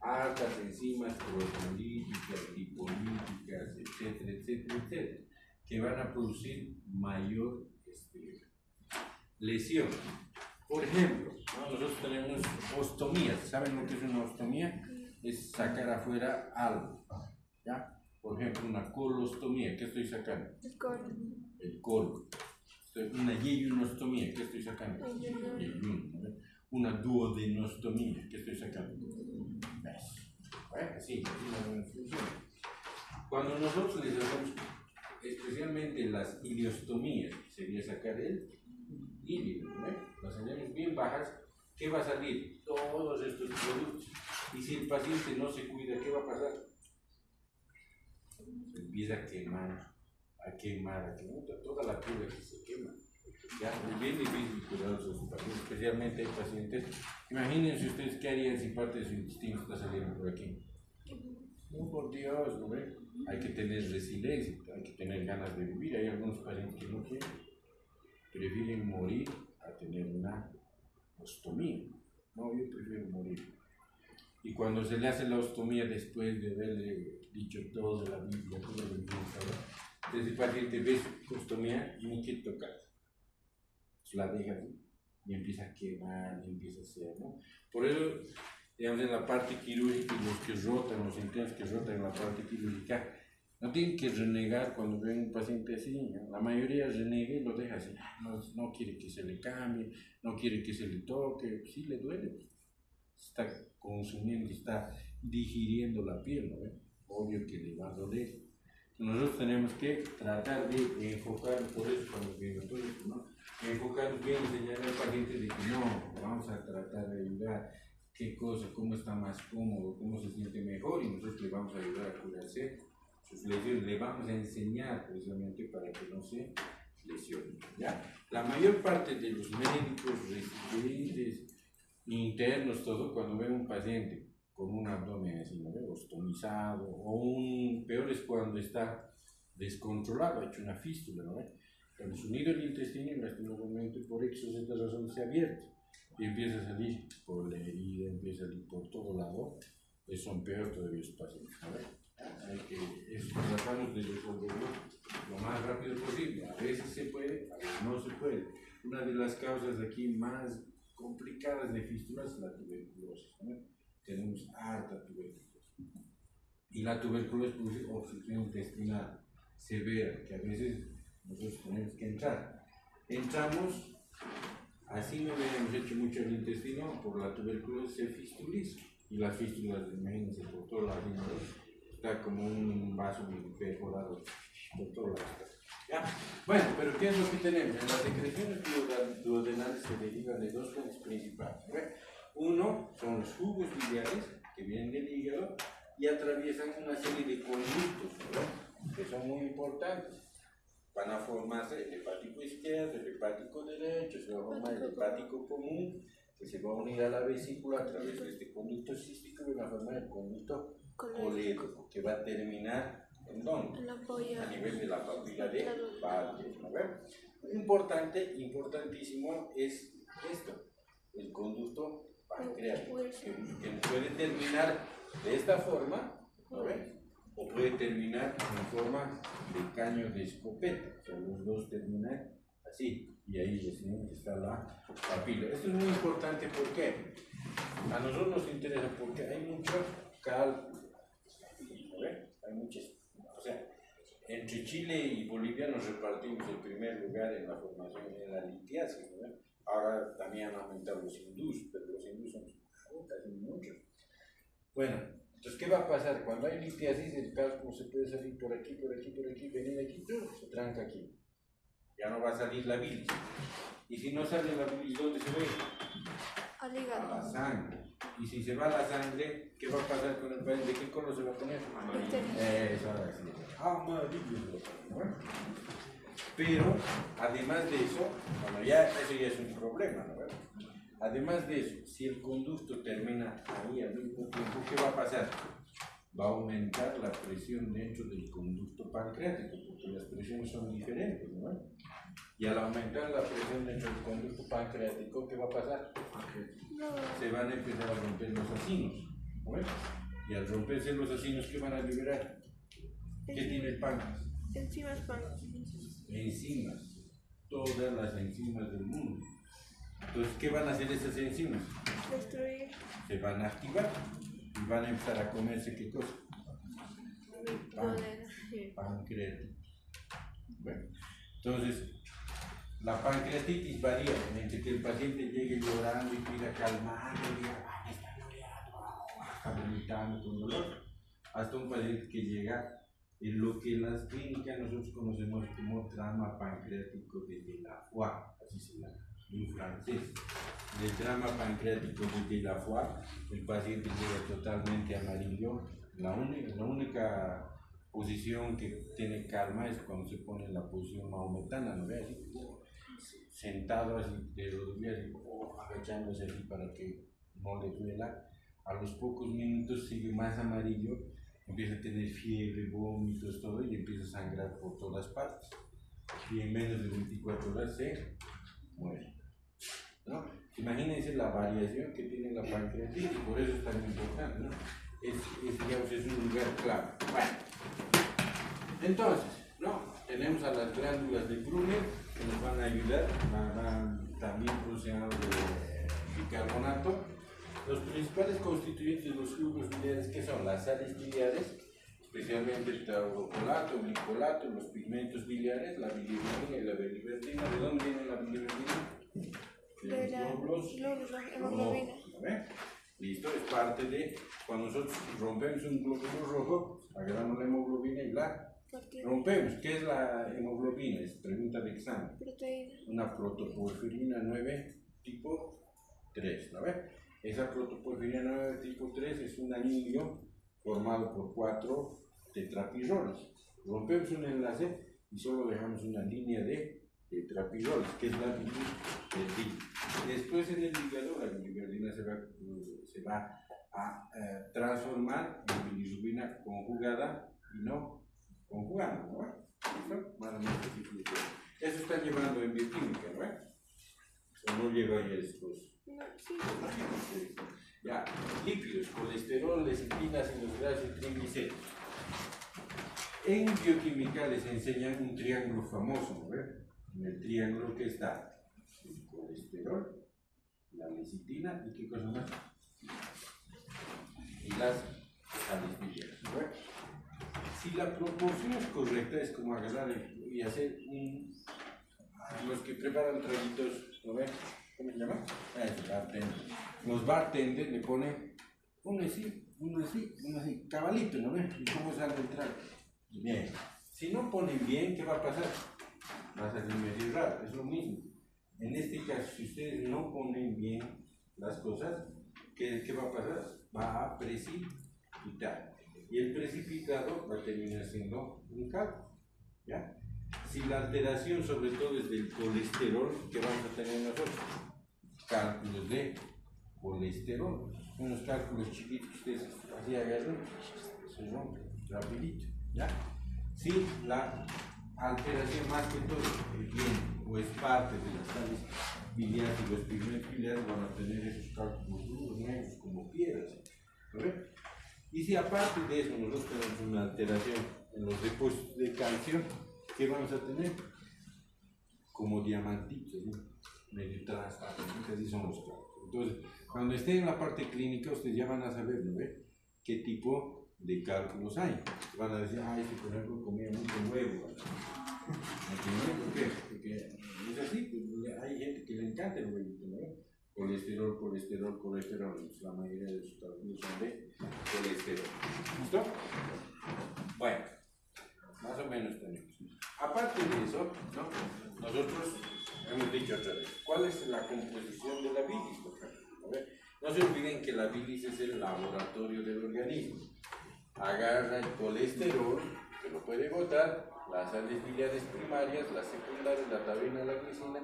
Altas enzimas proteolíticas, lipolíticas, etcétera, etcétera, etcétera, que van a producir mayor lesión. Por ejemplo, nosotros tenemos ostomías. ¿Saben lo que es una ostomía? Es sacar afuera algo, ¿ya? Por ejemplo, una colostomía. ¿Qué estoy sacando? El colon. El colon. Una yeyunostomía. ¿Qué estoy sacando? El yeyuno. Una duodenostomía. ¿Qué estoy sacando? Así no funciona. Cuando nosotros les hacemos, especialmente las iliostomías, sería sacar el ilio, ¿no? Las hacemos bien bajas, ¿qué va a salir? Todos estos productos. Y si el paciente no se cuida, ¿qué va a pasar? Se empieza a quemar a quemar, toda la piel aquí se quema. Ya, es bien difícil cuidar sus pacientes, especialmente hay pacientes. Imagínense ustedes qué harían si parte de su intestino está saliendo por aquí. No, por Dios, ¿no ve? Hay que tener resiliencia, hay que tener ganas de vivir. Hay algunos pacientes que no quieren, prefieren morir a tener una ostomía. No, yo prefiero morir. Y cuando se le hace la ostomía después de haberle dicho todo de la Biblia, todo lo que entonces el paciente ve su ostomía y no quiere tocar. La deja así y empieza a quemar, y empieza a hacer, ¿no? Por eso, digamos, en la parte quirúrgica, los que rotan, los internos que rotan en la parte quirúrgica, no tienen que renegar cuando ven un paciente así, ¿no? La mayoría renega y lo deja así, no quiere que se le cambie, no quiere que se le toque, sí le duele, está consumiendo, está digiriendo la piel, ¿no? Obvio que le va a doler. Nosotros tenemos que tratar de enfocar, por eso cuando viene todo esto, ¿no? Enfocar bien, enseñar al paciente de que no, vamos a tratar de ayudar, qué cosa, cómo está más cómodo, cómo se siente mejor y nosotros le vamos a ayudar a curarse sus lesiones, le vamos a enseñar precisamente para que no se lesione, ¿ya? La mayor parte de los médicos residentes, internos, todo, cuando ven un paciente con un abdomen así, ¿no? Ostomizado, o peor es cuando está descontrolado, ha hecho una fístula, ¿no? Cuando se unido el intestino en este momento por X o Z razón se ha abierto y empieza a salir por la herida, empieza a salir por todo lado, pues son peor todavía los pacientes, ¿no? Hay que tratamos de resolverlo lo más rápido posible, a veces se puede, a veces no se puede. Una de las causas aquí más complicadas de fístulas es la tuberculosis, ¿no? Tenemos harta tuberculosis. Y la tuberculosis produce obstrucción intestinal severa, que a veces nosotros tenemos que entrar. Entramos, así no habíamos hecho mucho el intestino, por la tuberculosis se fistuliza. Y las fístulas, imagínense, por todos lados, está como un vaso perforado por todos lados. ¿Ya? Bueno, pero ¿qué es lo que tenemos? En las secreciones duodenales se derivan de dos fuentes principales. Uno son los jugos biliares que vienen del hígado y atraviesan una serie de conductos, ¿no? Que son muy importantes. Van a formarse el hepático izquierdo, el hepático derecho, se va a formar el hepático común, que se va a unir a la vesícula a través de este conducto cístico y va a formar el conducto colédoco, que va a terminar ¿en dónde? En la polla. A nivel de la papila de Bardet, ¿no? Importante, importantísimo es esto, el conducto pancreático, que puede terminar de esta forma, ¿no ven? O puede terminar en forma de caño de escopeta, o sea, los dos terminan así, y ahí recién está la papila. Esto es muy importante porque a nosotros nos interesa porque hay mucho cálculo, ¿no ven? Hay muchas, o sea, entre Chile y Bolivia nos repartimos el primer lugar en la formación, en la litiasis, ¿no ven? Ahora también han aumentado los hindús, pero los hindús son casi muchos. Bueno. Entonces, ¿qué va a pasar? Cuando hay litiasis, el cálculo se puede salir por aquí, venir aquí, se tranca aquí. Ya no va a salir la bilis. Y si no sale la bilis, ¿dónde se ve? Al hígado. A la sangre. Y si se va la sangre, ¿qué va a pasar con el paciente? ¿De qué color se va a poner? Amarillo. Eso, ahora sí. Amarillo. ¿No? Pero, además de eso, bueno, ya eso ya es un problema, ¿no? Además de eso, si el conducto termina ahí al mismo tiempo, ¿qué va a pasar? Va a aumentar la presión dentro del conducto pancreático, porque las presiones son diferentes, ¿no? Y al aumentar la presión dentro del conducto pancreático, ¿qué va a pasar? Se van a empezar a romper los acinos, ¿no? Y al romperse los acinos, ¿qué van a liberar? ¿Qué tiene el páncreas? Enzimas Enzimas, todas las enzimas del mundo. Entonces, ¿qué van a hacer esas enzimas? destruir. Se van a activar y van a empezar a comerse ¿qué cosa? Pancreatitis. Bueno, entonces, la pancreatitis varía entre que el paciente llegue llorando y pida calmar, y diga, está llorando, está vomitando con dolor, hasta un paciente que llega en lo que en las clínicas nosotros conocemos como trauma pancreático de Delafoy, así se llama. En francés, del drama pancreático de Delafoy, el paciente llega totalmente amarillo. La única posición que tiene calma es cuando se pone en la posición maometana, ¿no ve? Así, sentado así, de rodillas, agachándose así para que no le duela. A los pocos minutos sigue más amarillo, empieza a tener fiebre, vómitos, todo, y empieza a sangrar por todas partes. Y en menos de 24 horas se muere, ¿no? Imagínense la variación que tiene la pancreatitis, por eso es tan importante, ¿no? Digamos, es un lugar clave. Bueno, entonces, ¿no? Tenemos a las glándulas de Brunner que nos van a ayudar, van también produciendo bicarbonato. Los principales constituyentes de los jugos biliares, que son las sales biliares, especialmente el taurocolato, el glicolato, los pigmentos biliares, la bilirrubina y la bilivertina. ¿De dónde viene la bilirrubina? De los glóbulos rojos, ¿no? Listo, es parte de cuando nosotros rompemos un glóbulo rojo, agarramos la hemoglobina y la rompemos. ¿Qué es la hemoglobina? Es pregunta de examen. Proteína. Una protoporfirina 9 tipo 3, ¿no ve? Esa protoporfirina 9 tipo 3 es un anillo formado por 4 tetrapiroles. Rompemos un enlace y solo dejamos una línea de tetrapiroles, que es la bilirrubina. Después en el hígado la bilirrubina se va a transformar en bilirrubina conjugada y no conjugada, ¿no? ¿Listo? Más o menos así funciona. Eso está llevando en bioquímica, ¿no? ¿O no lleva ahí estos? No, sí. Ya, lípidos, colesterol, lecitina, ácidos grasos y triglicéridos. En bioquímica les enseñan un triángulo famoso, ¿no? En el triángulo que está el colesterol, la lecitina y qué cosa más, y las sales biliares, ¿no? Si la proporción es correcta, es como agarrar y hacer los que preparan traguitos, ¿no ven? ¿Cómo se llama? Bartender. Los bartenders le ponen uno así, uno así, uno así, cabalito, ¿no ven? ¿Y cómo sale el trago? Bien. Si no ponen bien, ¿qué va a pasar? Va a salir medio raro, es lo mismo. En este caso, si ustedes no ponen bien las cosas, ¿qué va a pasar? Va a precipitar. Y el precipitado va a terminar siendo un caldo, ¿ya? Si la alteración sobre todo es del colesterol, ¿qué vamos a tener nosotros? Cálculos de colesterol, unos cálculos chiquitos que ustedes así agarran, se rompen rapidito, ¿ya? Si la alteración más que todo viene o es parte de las sales biliares y los pigmentos biliares, van a tener esos cálculos duros, negros, como piedras, ¿no ven? Y si aparte de eso nosotros tenemos una alteración en los depósitos de calcio, ¿qué vamos a tener? Como diamantitos, ¿no? Medio transparentes, así son los cálculos. Entonces, cuando estén en la parte clínica, ustedes ya van a saber, ¿no ve? ¿Qué tipo de cálculos hay? Van a decir, este por ejemplo comía mucho huevo. ¿Por qué? Porque es así, pues, hay gente que le encanta el huevito, ¿no? Colesterol, colesterol, colesterol. Entonces, la mayoría de sus cálculos son de colesterol. ¿Listo? Bueno, más o menos tenemos. Aparte de eso, ¿no? Nosotros hemos dicho otra vez, ¿cuál es la composición de la bilis, por ejemplo? No se olviden que la bilis es el laboratorio del organismo. Agarra el colesterol, que lo puede botar, las sales biliares primarias, las secundarias, la taurina, la glicina,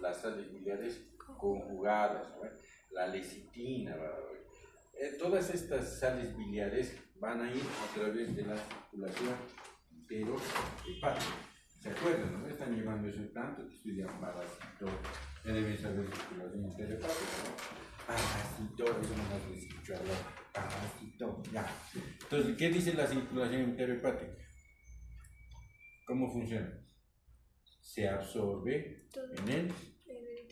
las sales biliares conjugadas, ¿no? La lecitina, todas estas sales biliares van a ir a través de la circulación enterohepática. ¿Se acuerdan? ¿No? Están llevando eso tanto que estudian parásito, ya deben saber circulación enterohepática, ¿no? Parásito, eso no más les escucho hablar. Parásito, ya. Entonces, ¿qué dice la circulación enterohepática? ¿Cómo funciona? Se absorbe en el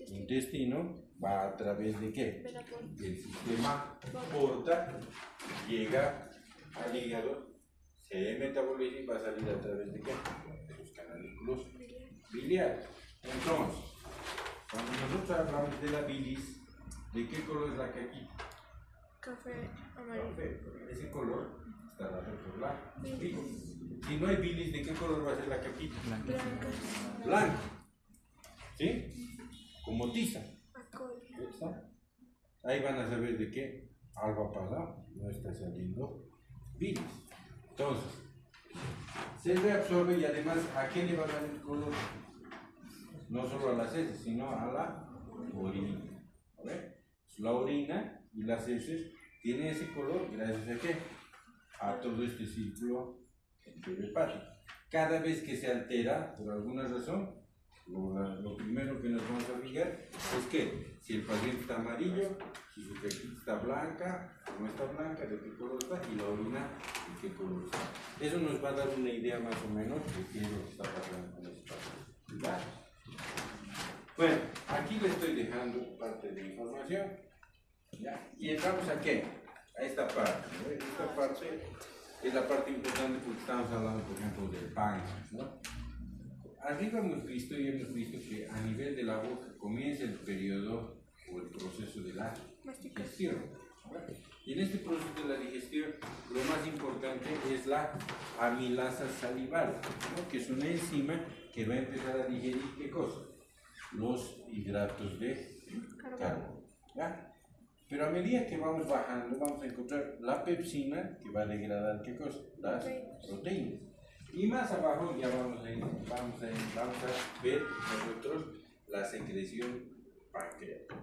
intestino, va a través de qué? Del sistema porta, llega al hígado, se metaboliza y va a salir a través de qué? De los canalículos biliares. Entonces, cuando nosotros hablamos de la bilis, ¿de qué color es la caquita? Café amarillo. Café. Ese color está dado por la bilis. Si no hay bilis, ¿de qué color va a ser la caquita? Blanca. Blanca. ¿Sí? Como tiza. Acolia. Ahí van a saber de qué algo ha pasado, no está saliendo bilis. Entonces, Se reabsorbe y además, ¿a qué le va a dar el color? No solo a las heces, sino a la orina. ¿Ve? La orina y las heces tienen ese color gracias a qué? A todo este círculo enterohepático. Cada vez que se altera, por alguna razón, lo primero que nos vamos a fijar es que si el paciente está amarillo, si su pechita está blanca o no está blanca, de qué color está, y la orina, de qué color está. Eso nos va a dar una idea más o menos de qué es lo que está pasando con este paciente. ¿Ya? Bueno, aquí le estoy dejando parte de información. ¿Ya? Y entramos a qué? A esta parte. ¿No? Esta parte es la parte importante porque estamos hablando, por ejemplo, del páncreas, ¿no? Arriba hemos visto que a nivel de la boca comienza el periodo o el proceso de la digestión. Y en este proceso de la digestión, lo más importante es la amilasa salival, ¿no? Que es una enzima que va a empezar a digerir ¿qué cosa? Los hidratos de carbono. ¿Ya? Pero a medida que vamos bajando, vamos a encontrar la pepsina que va a degradar ¿qué cosa? Las proteínas. Y más abajo ya vamos a ver nosotros la secreción pancreática.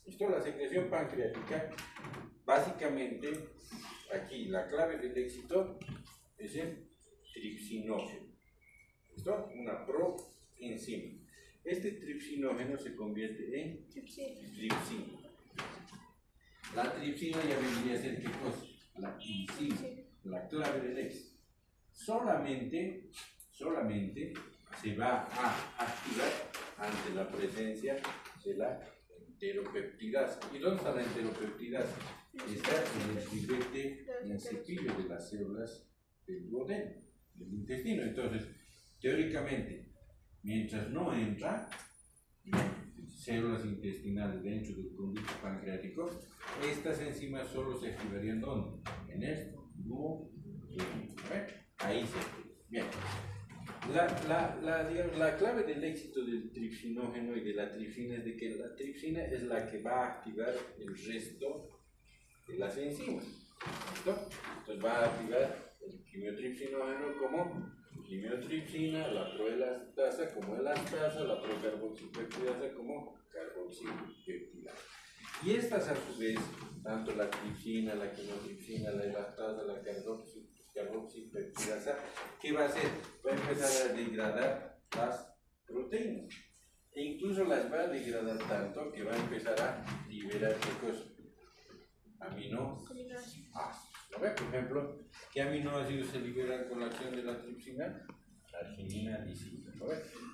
Esto, la secreción pancreática, básicamente, aquí la clave del éxito es el tripsinógeno. Esto, una proenzima. Este tripsinógeno se convierte en tripsina. La tripsina ya vendría a ser ¿qué cosa? La enzima, la clave del éxito. Solamente se va a activar ante la presencia de la enteropeptidasa. ¿Y dónde está la enteropeptidasa? Está en el ribete, en el cepillo de las células del duodeno, del intestino. Entonces, teóricamente, mientras no entra células intestinales dentro del conducto pancreático, estas enzimas solo se activarían ¿dónde? En el duodeno. Ahí se activa. Bien. La clave del éxito del tripsinógeno y de la tripsina es de que la tripsina es la que va a activar el resto de las enzimas. ¿Listo? Entonces va a activar el quimiotripsinógeno como quimiotripsina, la proelastasa como elastasa, la procarboxipeptidasa como carboxipeptidasa. Y estas a su vez, tanto la tripsina, la quimiotripsina, la elastasa, la carboxipeptidasa, ¿qué va a hacer? Va a empezar a degradar las proteínas. E incluso las va a degradar tanto que va a empezar a liberar ¿qué cosa? Aminoácidos. Por ejemplo, ¿qué aminoácidos se liberan con la acción de la tripsina? Arginina, lisina.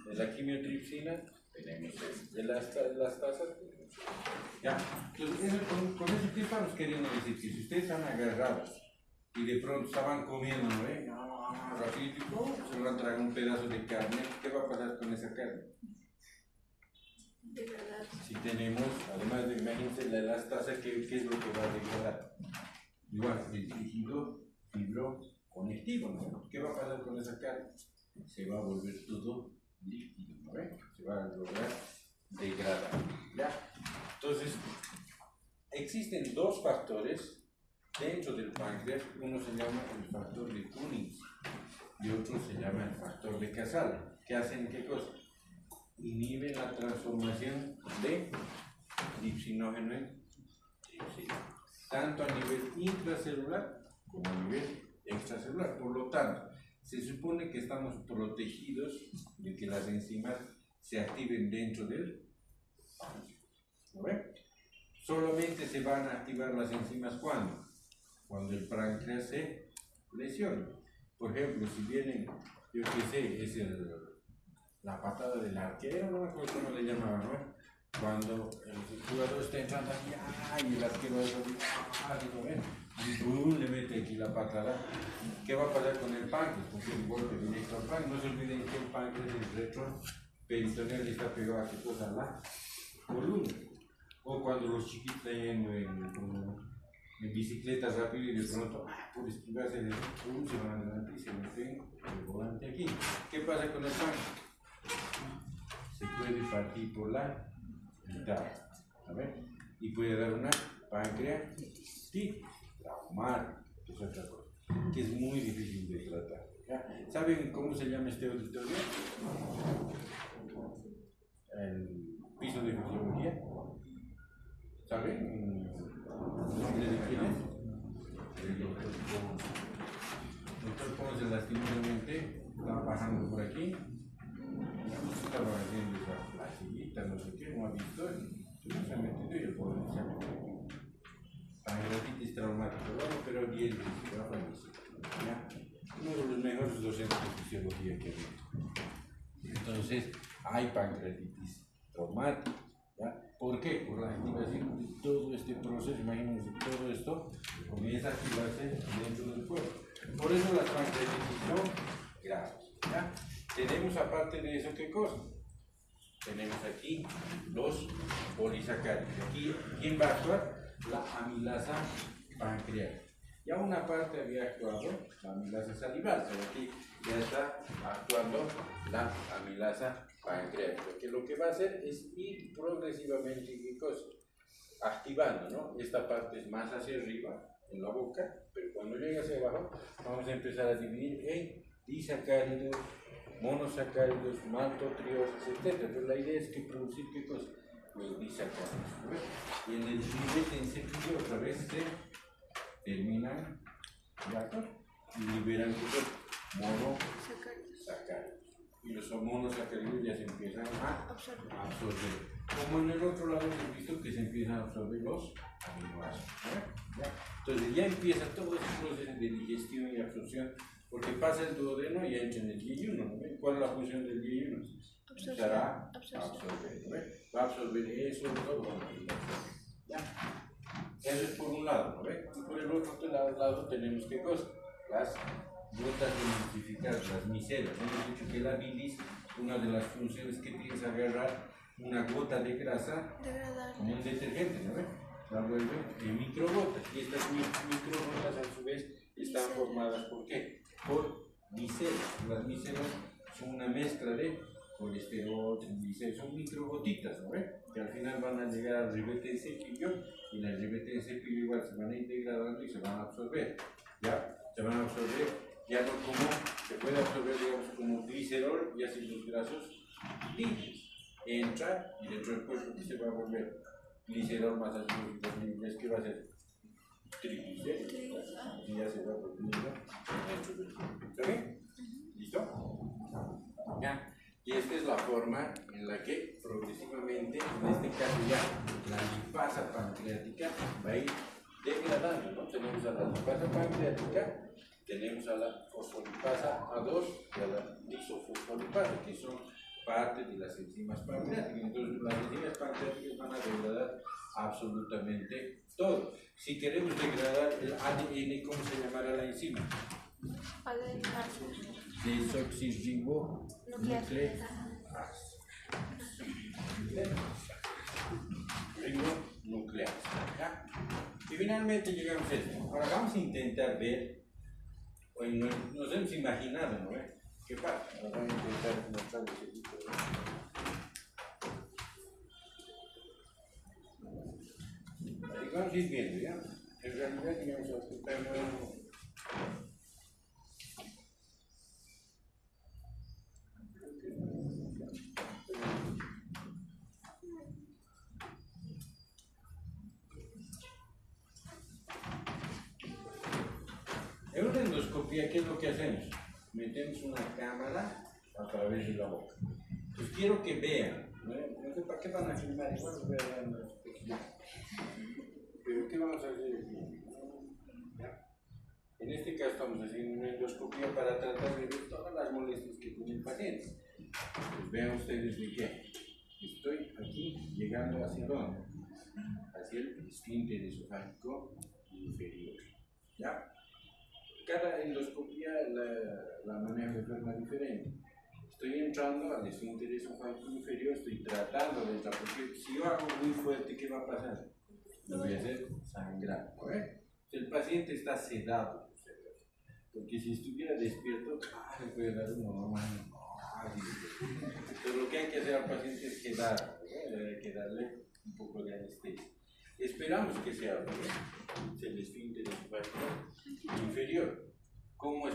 En la quimiotripsina tenemos elastasa. Ya. Entonces, con eso, ¿qué estamos queriendo decir? Que si ustedes están agarrados y de pronto estaban comiendo, ¿no? Rapidito, se van a traer un pedazo de carne, ¿qué va a pasar con esa carne? Si tenemos, además de, imagínense la elastasa, ¿qué es lo que va a degradar? Igual, el tejido fibroconectivo, ¿no? ¿Qué va a pasar con esa carne? Se va a volver todo líquido, ¿no? Se va a lograr degradar, ¿ya? Entonces, existen dos factores dentro del páncreas. Uno se llama el factor de Cummings y otro se llama el factor de Casal. ¿Qué hacen qué cosa? Inhiben la transformación de tripsinógeno en tripsina, tanto a nivel intracelular como a nivel extracelular. Por lo tanto, se supone que estamos protegidos de que las enzimas se activen dentro del páncreas. ¿No ven? Solamente se van a activar las enzimas ¿cuándo? Cuando el páncreas se lesiona. Por ejemplo, si vienen, yo qué sé, es la patada del arquero, no me acuerdo cómo le llamaban, ¿no? Cuando el jugador está entrando aquí, y el arquero es así, y le mete aquí la patada. ¿Qué va a pasar con el páncreas? Porque el golpe directo al páncreas. No se olviden que el páncreas es retroperitoneal y está pegado a qué cosa, a la columna. O cuando los chiquitos están yendo en bicicleta rápido y de pronto, por esquivarse de eso, se van adelante y se meten el volante aquí. ¿Qué pasa con el páncreas? Se puede partir por la mitad, y puede dar una pancreatitis traumática, que es otra cosa, que es muy difícil de tratar. ¿Ya? ¿Saben cómo se llama este auditorio? El piso de fisiología. ¿Saben el nombre de quién es? El doctor Ponce, lastimosamente, estaba pasando por aquí. Estaba haciendo esa plasillita, no sé qué, no ha visto. No se ha metido y el pobre se ha metido. Pancreatitis traumática, pero 10 veces, va a fallecer. Uno de los mejores docentes de fisiología que hay. Entonces, hay pancreatitis traumática. ¿Ya? ¿Por qué? Por la activación de todo este proceso. Imagínense, todo esto comienza a activarse dentro del cuerpo. Por eso las pancreatitis son graves. ¿Ya? Tenemos aparte de eso, ¿qué cosa? Tenemos aquí los polisacáridos. Aquí, ¿quién va a actuar? La amilasa pancreática. Ya una parte había actuado la amilasa salival, pero aquí ya está actuando la amilasa pancreática, que lo que va a hacer es ir progresivamente, ¿qué cosa? Activando, ¿no? Esta parte es más hacia arriba, en la boca, pero cuando llega hacia abajo, vamos a empezar a dividir en disacáridos, monosacáridos, maltotriosas, etc. Pero la idea es que producir, ¿qué cosa? Los disacáridos, ¿no? Y en el ribete en cepillo otra vez se terminan, ¿ya? Y liberan monosacáridos. Y los monosacáridos ya se empiezan a absorber. Como en el otro lado hemos visto que se empiezan a absorber los aminoácidos. ¿Ya? Entonces ya empieza todo ese proceso de digestión y absorción, porque pasa el duodeno y entra en el yeyuno. ¿No? ¿Cuál es la función del yeyuno? Empezará a absorber. ¿No? Va a absorber eso, todo. ¿Ya? Eso es por un lado, ¿no? Y por el otro lado tenemos ¿qué cosa? Las gotas emulsificadas, las micelas. Hemos dicho que la bilis, una de las funciones que tiene es agarrar una gota de grasa como un detergente, ¿no? La vuelve en microgotas. Y estas microgotas a su vez están formadas ¿por qué? Por micelas. Las micelas son una mezcla de colesterol, triglicéridos, son microgotitas, ¿no? Que al final van a llegar al ribete en cepillo, y en el ribete en cepillo igual se van a ir degradando y se van a absorber, ¿ya? Se van a absorber, ya no como, se puede absorber, digamos, como glicerol y ácidos grasos limpios. Entra y dentro del cuerpo se va a volver glicerol más ácidos grasos limpios, ¿qué va a hacer? Triglicéridos, y ya se va volviendo dentro del cuerpo. ¿Está bien? ¿Listo? ¿Ya? Y esta es la forma en la que progresivamente, en este caso ya, la lipasa pancreática va a ir degradando, ¿no? Tenemos a la lipasa pancreática, tenemos a la fosfolipasa A2 y a la lisofosfolipasa, que son parte de las enzimas pancreáticas. Entonces, las enzimas pancreáticas van a degradar absolutamente todo. Si queremos degradar el ADN, ¿cómo se llamará la enzima? Desoxirribonucleasa. Ribonucleasa. Y finalmente llegamos a esto. Ahora vamos a intentar ver, o nos hemos imaginado, ¿no? ¿Qué pasa? Ahora vamos a intentar mostrar ese tipo de... Vamos a ir viendo, ¿ya? En realidad, digamos, en una endoscopía, ¿qué es lo que hacemos? Metemos una cámara a través de la boca. Pues quiero que vean, ¿no? No sé para qué van a filmar, igual los voy a ver en los pequeños. Pero ¿qué vamos a hacer aquí? ¿Ya? En este caso estamos haciendo una endoscopía para tratar de ver todas las molestias que tiene el paciente. Pues vean ustedes de qué. Estoy aquí llegando hacia dónde? Hacia el esfínter esofágico inferior. ¿Ya? Cada endoscopía la manejo de forma diferente. Estoy entrando al esfínter esofágico inferior, estoy tratando de entrar, porque si yo hago muy fuerte, ¿qué va a pasar? Lo voy a hacer sangrar. El paciente está sedado, porque si estuviera despierto, le puede dar un normal. Pero lo que hay que hacer al paciente es quedar, hay que darle un poco de anestesia. Esperamos que sea el esfínter esofágico inferior. ¿Cómo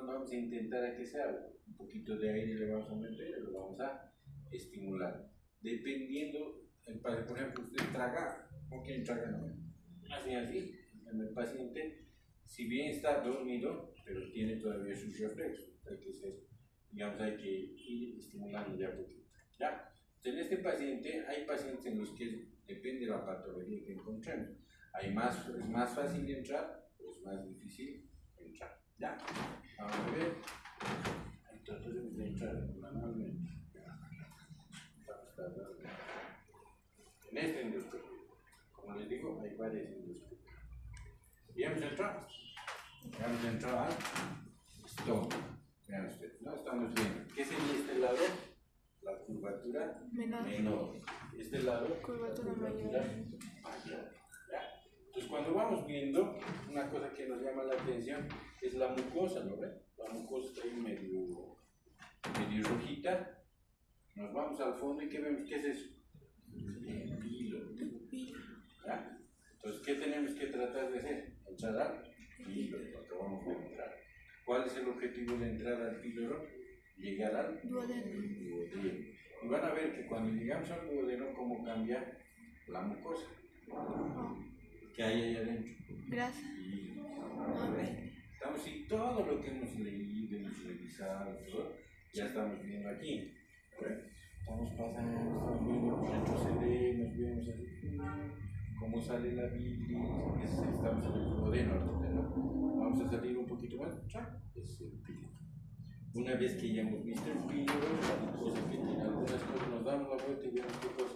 vamos a intentar a que se abra? Un poquito de aire le vamos a meter y lo vamos a estimular. Dependiendo, por ejemplo, usted traga, ¿con quién traga? No? Así, en el paciente, si bien está dormido, pero tiene todavía sus reflejos, hay que hay que ir estimulando ya poquito. ¿Ya? En este paciente, hay pacientes en los que depende de la patología que encontremos. Es más fácil de entrar o es más difícil entrar. ¿Ya? Vamos a ver. Entonces debemos de entrar manualmente. En esta endoscopia, como les digo, hay varias endoscopias. ¿Ya hemos entrado? Ya hemos entrado al estómago. Vean ustedes, ¿no? Estamos viendo. ¿Qué sería este lado? La curvatura menor. Este lado, Curvatura mayor. ¿Ya? Entonces, cuando vamos viendo, una cosa que nos llama la atención es la mucosa, ¿no ven? La mucosa está ahí medio rojita. Nos vamos al fondo y ¿qué vemos? ¿Qué es eso? El píloro. ¿Ya? Entonces, ¿qué tenemos que tratar de hacer? Entrar al píloro, lo acabamos de entrar. ¿Cuál es el objetivo de entrar al píloro? Llegar al duodeno. Y van a ver que cuando llegamos al duodeno, ¿cómo cambia la mucosa? ¿Qué hay ahí adentro? Grasa. Estamos y todo lo que hemos leído, hemos revisado, todo, ya estamos viendo aquí. Estamos pasando, estamos viendo, retrocedemos, vemos así, cómo sale la bilis, estamos en el duodeno ahorita, ¿no? Vamos a salir un poquito más, es el píloro. Una vez que ya hemos visto el píloro, la mucosa que tiene algunas cosas, nos damos la vuelta y vemos qué cosa.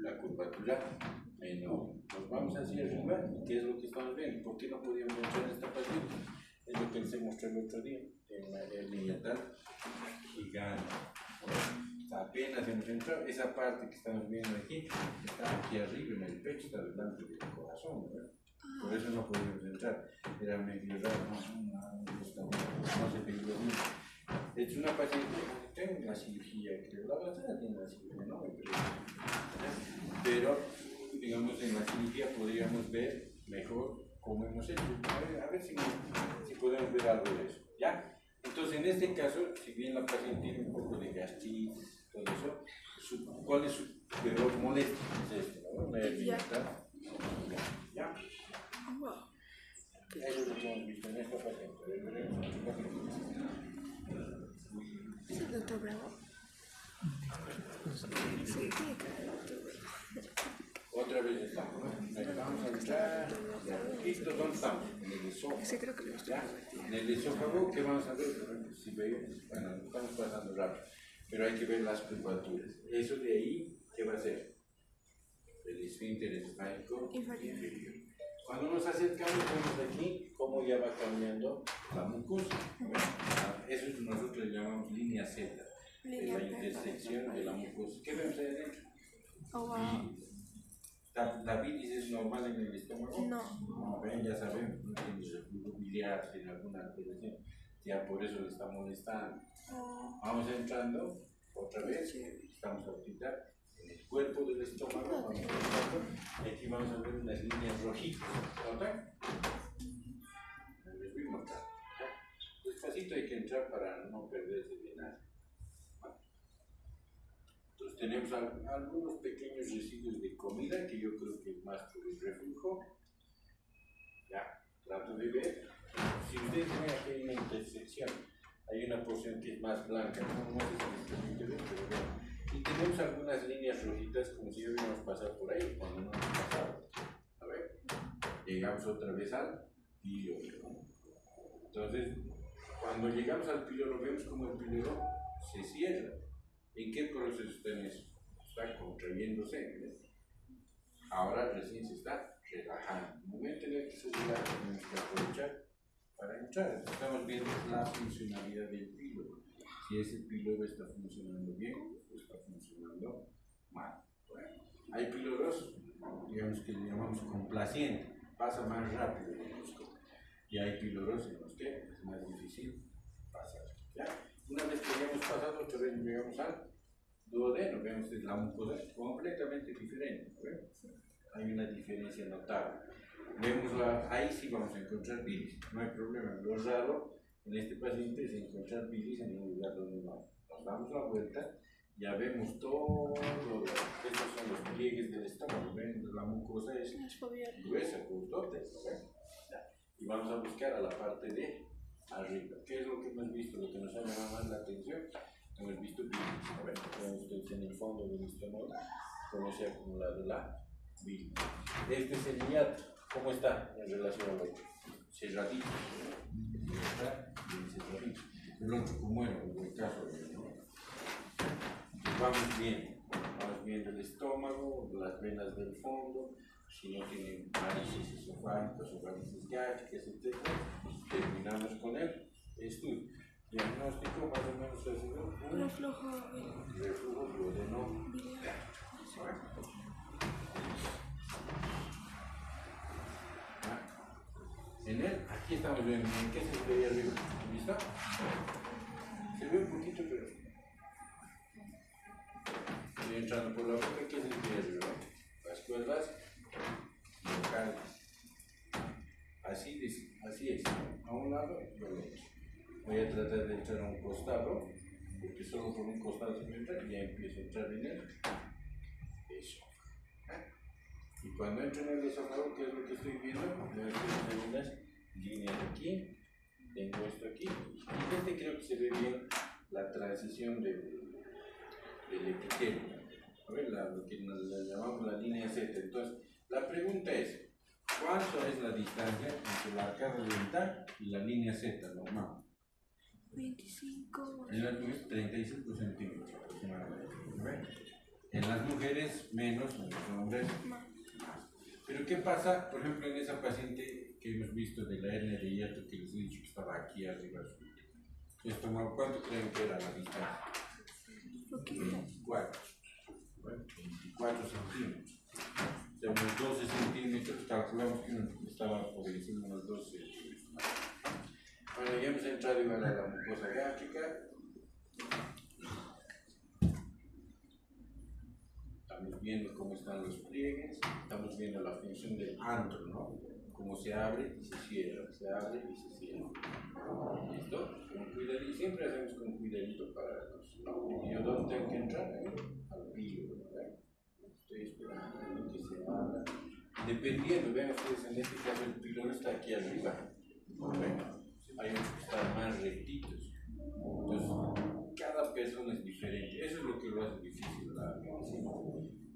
La curvatura menor. Nos vamos hacia arriba, ¿qué es lo que estamos viendo? ¿Por qué no podíamos entrar en esta paciente? Es lo que les mostré el otro día, en la hernia yatal gigante. Apenas hemos entrado, esa parte que estamos viendo aquí, está aquí arriba en el pecho, está delante del corazón, ¿verdad? Por eso no podíamos entrar, era medio raro, no se veía bien. Es una paciente que tengo una cirugía, creo, la verdad tiene una cirugía, ¿no? Pero, digamos, en la cirugía podríamos ver mejor cómo hemos hecho. A ver si podemos ver algo de eso, ¿ya? Entonces, en este caso, si bien la paciente tiene un poco de gastritis, todo eso, ¿cuál es su peor molestia? Es esto, ¿no? La hernia yatal. ¿Ya? Eso es lo que hemos visto en esta paciente. Veremos en esta paciente. ¿Es el doctor Bravo? Sí, tiene cara de doctor Bravo. Otra vez estamos, ¿no? Vamos a entrar. ¿Dónde estamos? En el esófago. Sí, creo que lo estoy viendo. En el esófago, ¿qué vamos a ver? Si ven, bueno, estamos pasando rápido, pero hay que ver las curvaturas. Eso de ahí, ¿qué va a ser? El esfínter esofágico inferior. Cuando nos acercamos, vemos aquí cómo ya va cambiando la mucosa. Eso nosotros le llamamos línea Z, de la intersección de la mucosa. ¿Qué vemos ahí adentro? ¿La bilis es normal en el estómago? No, ven, ya sabemos, no tiene reflujo biliar, tiene alguna alteración, ya por eso le está molestando. Vamos entrando otra vez, estamos ahorita en el cuerpo del estómago, vamos entrando, y aquí vamos a ver unas líneas rojitas, ¿notan? Les voy a mostrar. Despacito hay que entrar para no perderse de nada. Entonces tenemos algunos pequeños residuos de comida que yo creo que es más por el reflujo. Ya, trato de ver. Si ustedes ven aquí hay una intersección, hay una porción que es más blanca, no sé si me permite ver, pero vean. Y tenemos algunas líneas rojitas como si hubiéramos pasado por ahí, cuando no hemos pasado. A ver, llegamos otra vez al píloro. Entonces, cuando llegamos al píloro, vemos como el píloro se cierra. ¿En qué proceso está en eso? Está contrayéndose, ¿ves? Ahora recién se está relajando. En el momento en el que se relaja, tenemos que aprovechar para entrar. Estamos viendo la funcionalidad del píloro. Si ese píloro está funcionando bien o está funcionando mal. Bueno, hay píloros, digamos que le llamamos complaciente, pasa más rápido el endoscopio. Y hay píloros en los que es más difícil pasar. ¿Ya? Una vez que hayamos pasado, otra vez llegamos al duodeno, vemos que la mucosa es completamente diferente. hay una diferencia notable. Ahí sí vamos a encontrar bilis, no hay problema. Lo raro en este paciente es encontrar bilis en un lugar donde no. Nos damos la vuelta, ya vemos todo, estos son los pliegues del estómago, ven, la mucosa es gruesa, cortota, ¿ven? Y vamos a buscar a la parte de arriba. ¿Qué es lo que hemos visto? Lo que nos ha llamado más la atención, hemos visto bilis, ¿ven? Ven ustedes en el fondo del estómago cómo se ha acumulado la bilis. Este es el hiato. ¿Cómo está en relación al otro? Cerradito. Está bien cerradito. El otro, como era, en el caso de vamos viendo el estómago, las venas del fondo, si no tienen varices esofágicas o varices gástricas, etc. Terminamos con el estudio. Diagnóstico más o menos ha sido un reflujo duodeno. En él, aquí estamos viendo, ¿en qué se ve ahí arriba? ¿Listo? Se ve un poquito, pero estoy entrando por la boca, ¿qué se ve ahí arriba? Las cuerdas vocales. Así es, a un lado y al otro. Voy a tratar de entrar a un costado, porque solo por un costado se entra y ya empiezo a entrar en él. Eso. Y cuando entro en el esófago, ¿qué es lo que estoy viendo? Tengo unas líneas aquí, tengo esto aquí, y este creo que se ve bien la transición del epitelio, a ver, lo que nos llamamos la línea Z. Entonces, la pregunta es, ¿cuánto es la distancia entre la arcada dental y la línea Z normal? 25. En las mujeres 35 centímetros aproximadamente. ¿Ven? En las mujeres menos, en los hombres más. Pero ¿qué pasa, por ejemplo, en esa paciente que hemos visto de la hernia de hiato que les he dicho que estaba aquí arriba? Estómago, ¿cuánto creen que era la distancia? 24. Bueno, 24 centímetros. O sea, unos 12 centímetros, calculamos que estaba por encima de unos 12 centímetros. Bueno, ya hemos entrado igual a la mucosa gástrica. Estamos viendo cómo están los pliegues, estamos viendo la función del antro, ¿no? Cómo se abre y se cierra, se abre y se cierra. ¿Listo? Con cuidadito, siempre hacemos con cuidadito para los. ¿Y yo dónde tengo que entrar? Al pilo, ¿verdad? Estoy esperando que se abra. Dependiendo, vean ustedes, en este caso el pilón está aquí arriba. ¿Ven? Hay unos que están más rectitos. Entonces, cada persona es diferente. Eso es lo que lo hace difícil la medicina.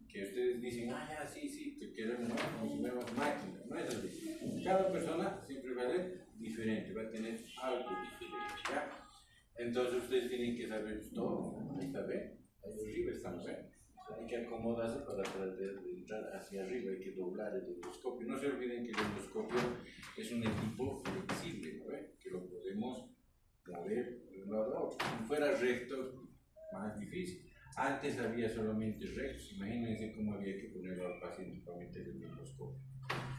Que ustedes dicen, ya, sí, que queremos, ¿no? Como si fuéramos máquinas. No es así. Cada persona siempre va a ser diferente, va a tener algo diferente, ¿ya? Entonces ustedes tienen que saber todo. Ahí está, ¿ven? Ahí arriba estamos, ¿ven? Hay que acomodarse para tratar de entrar hacia arriba, hay que doblar el endoscopio. No se olviden que el endoscopio es un equipo flexible, ¿no? Que lo podemos mover de un lado a otro. Si fuera recto, más difícil. Antes había solamente rectos, imagínense cómo había que ponerlo al paciente para meter el endoscopio.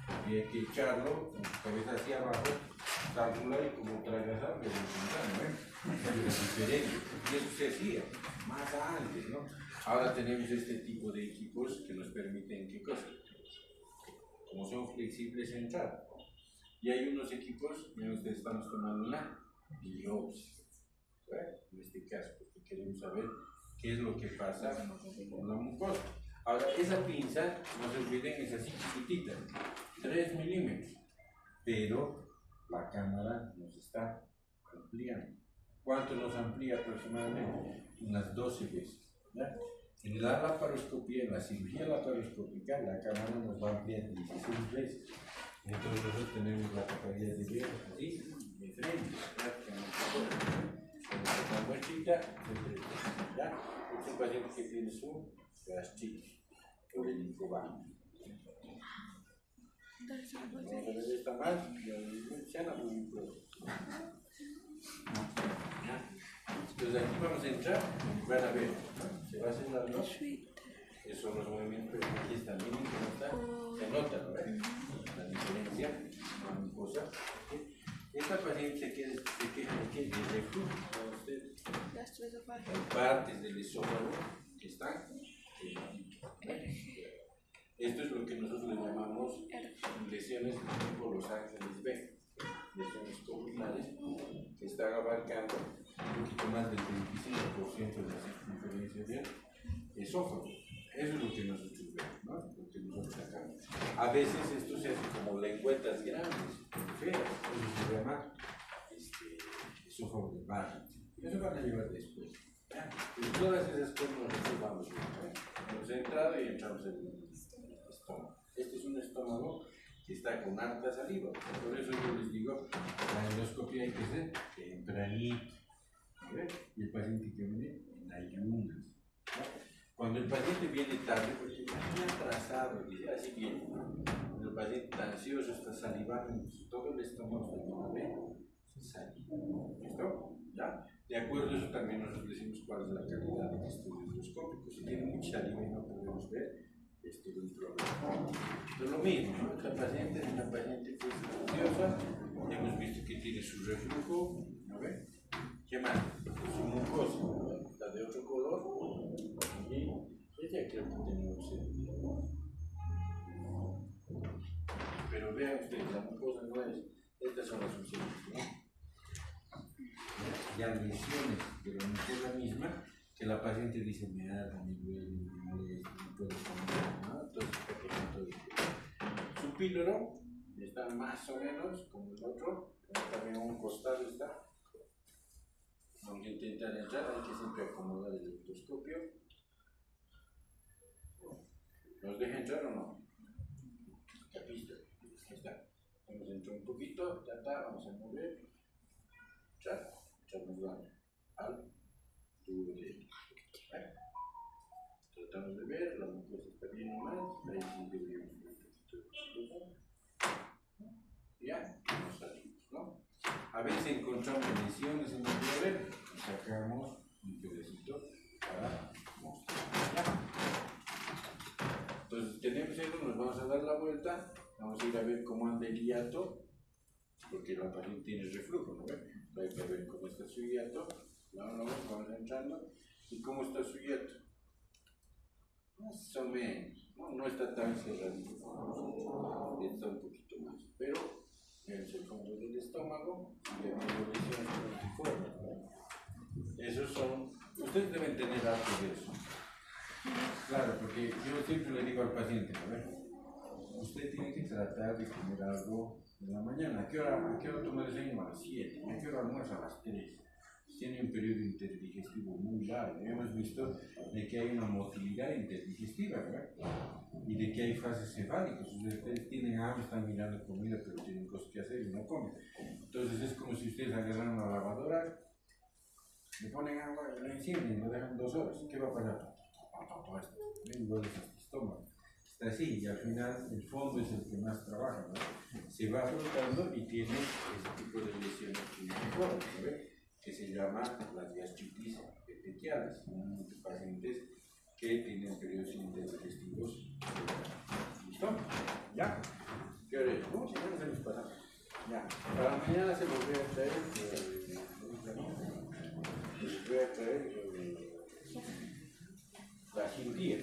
Había que echarlo con su cabeza hacia abajo, calcular y como tragas hambre, ¿no? Era diferente. Y eso se hacía más antes, ¿no? Ahora tenemos este tipo de equipos que nos permiten, ¿qué cosa? Como son flexibles, entrar. Y hay unos equipos en los que estamos tomando una biopsia, ¿verdad? En este caso, porque queremos saber qué es lo que pasa con la mucosa. Ahora, esa pinza, no se olviden, es así chiquitita, 3 milímetros, pero la cámara nos está ampliando. ¿Cuánto nos amplía aproximadamente? Unas 12 veces. ¿Ya? En la laparoscopía, en la cirugía laparoscópica, la cámara nos va a ampliar 16 veces. Entonces nosotros tenemos la capacidad de ver así, de frente, con esta muestrita, ¿ya? Es un paciente que tiene su gastritis por el linfoma. Vamos a ver esta más, se han muy pronto. Entonces aquí vamos a entrar, van a ver, ¿no? Se va a hacer la luz. Esos son los movimientos, pero aquí está, miren cómo está, se nota, ¿no? La diferencia, una cosa. Esta paciente se queja de qué, de reflujo, para ustedes. Hay partes del esófago que están Esto es lo que nosotros le llamamos lesiones tipo Los Ángeles B, lesiones columnares, que están abarcando un poquito más del 25% de la circunferencia del esófago. Eso es lo que nosotros vemos, ¿no? Lo que nosotros sacamos. A veces esto se hace como lengüetas grandes, feas, eso se llama esófago de Barrett. Eso van a llevar después. Y todas esas cosas nosotros vamos a ver. Hemos entrado y entramos en el estómago. Este es un estómago que está con harta saliva. Por eso yo les digo, la endoscopia hay que hacer tempranito. Y el paciente que viene en ayunas. Cuando el paciente viene tarde, porque ya viene atrasado, dice así bien. Cuando el paciente está ansioso, está salivando, todo el estómago se llama saliva. ¿Listo? ¿Ya? De acuerdo a eso también nosotros decimos cuál es la calidad del estudio endoscópico. Si tiene mucha saliva y no podemos ver, esto es un problema. Es lo mismo, ¿no? Esta paciente es una paciente que es ansiosa, hemos visto que tiene su reflujo, ¿no ve? ¿Qué más? Su mucosa, ¿no? Está de otro color, y ella creo que tenemos pero vean ustedes, la mucosa no es, estas son las funciones, ¿no? Ya lesiones de la mucosa misma, que la paciente dice, me arde, me duele, me molesta, no puedo comer, ¿no? Entonces, por ejemplo, su píloro está más o menos como el otro, también a un costado está. Vamos a intentar entrar, hay que siempre acomodar el endoscopio. ¿Nos deja entrar o no? ¿Capista? Ahí está. Vamos a entrar un poquito, ya está, vamos a mover. Echamos la al tubo de. Tratamos de ver, la mucosa está bien nomás, ahí sí deberíamos ver un poquito de mucosa. Ya, nos salimos, ¿no? A veces encontramos lesiones en el pie y sacamos un pedacito para mostrar. Entonces tenemos eso, nos vamos a dar la vuelta, vamos a ir a ver cómo anda el hiato, porque la paciente tiene reflujo, ¿no? Hay que ver cómo está su hiato, vamos entrando, y cómo está su hiato. Más o menos, no está tan cerradito, está un poquito más, pero es el fondo del estómago y de lesiones cruciformes. Esos son, ustedes deben tener algo de eso. Claro, porque yo siempre le digo al paciente, a ver, usted tiene que tratar de comer algo en la mañana. ¿A qué hora toma el desayuno? A las 7. ¿A qué hora almuerza? A las 3. Tiene un periodo interdigestivo muy largo. Hemos visto de que hay una motilidad interdigestiva, ¿verdad? Y de que hay fases cefálicas. Ustedes tienen hambre, están mirando comida, pero tienen cosas que hacer y no comen. Entonces es como si ustedes agarran una lavadora, le ponen agua, la encienden y lo dejan 2 horas. ¿Qué va a pasar? Igual es el estómago. Está así y al final el fondo es el que más trabaja, ¿no? Se va frotando y tiene ese tipo de lesiones cruciformes, que se llama las gastritis petequiales, pacientes que tienen periodos interdigestivos. ¿Listo? ¿Ya? ¿Qué hora es? Ya se nos pasa. Ya. Para mañana se los voy a traer. Les voy a traer la cirugía.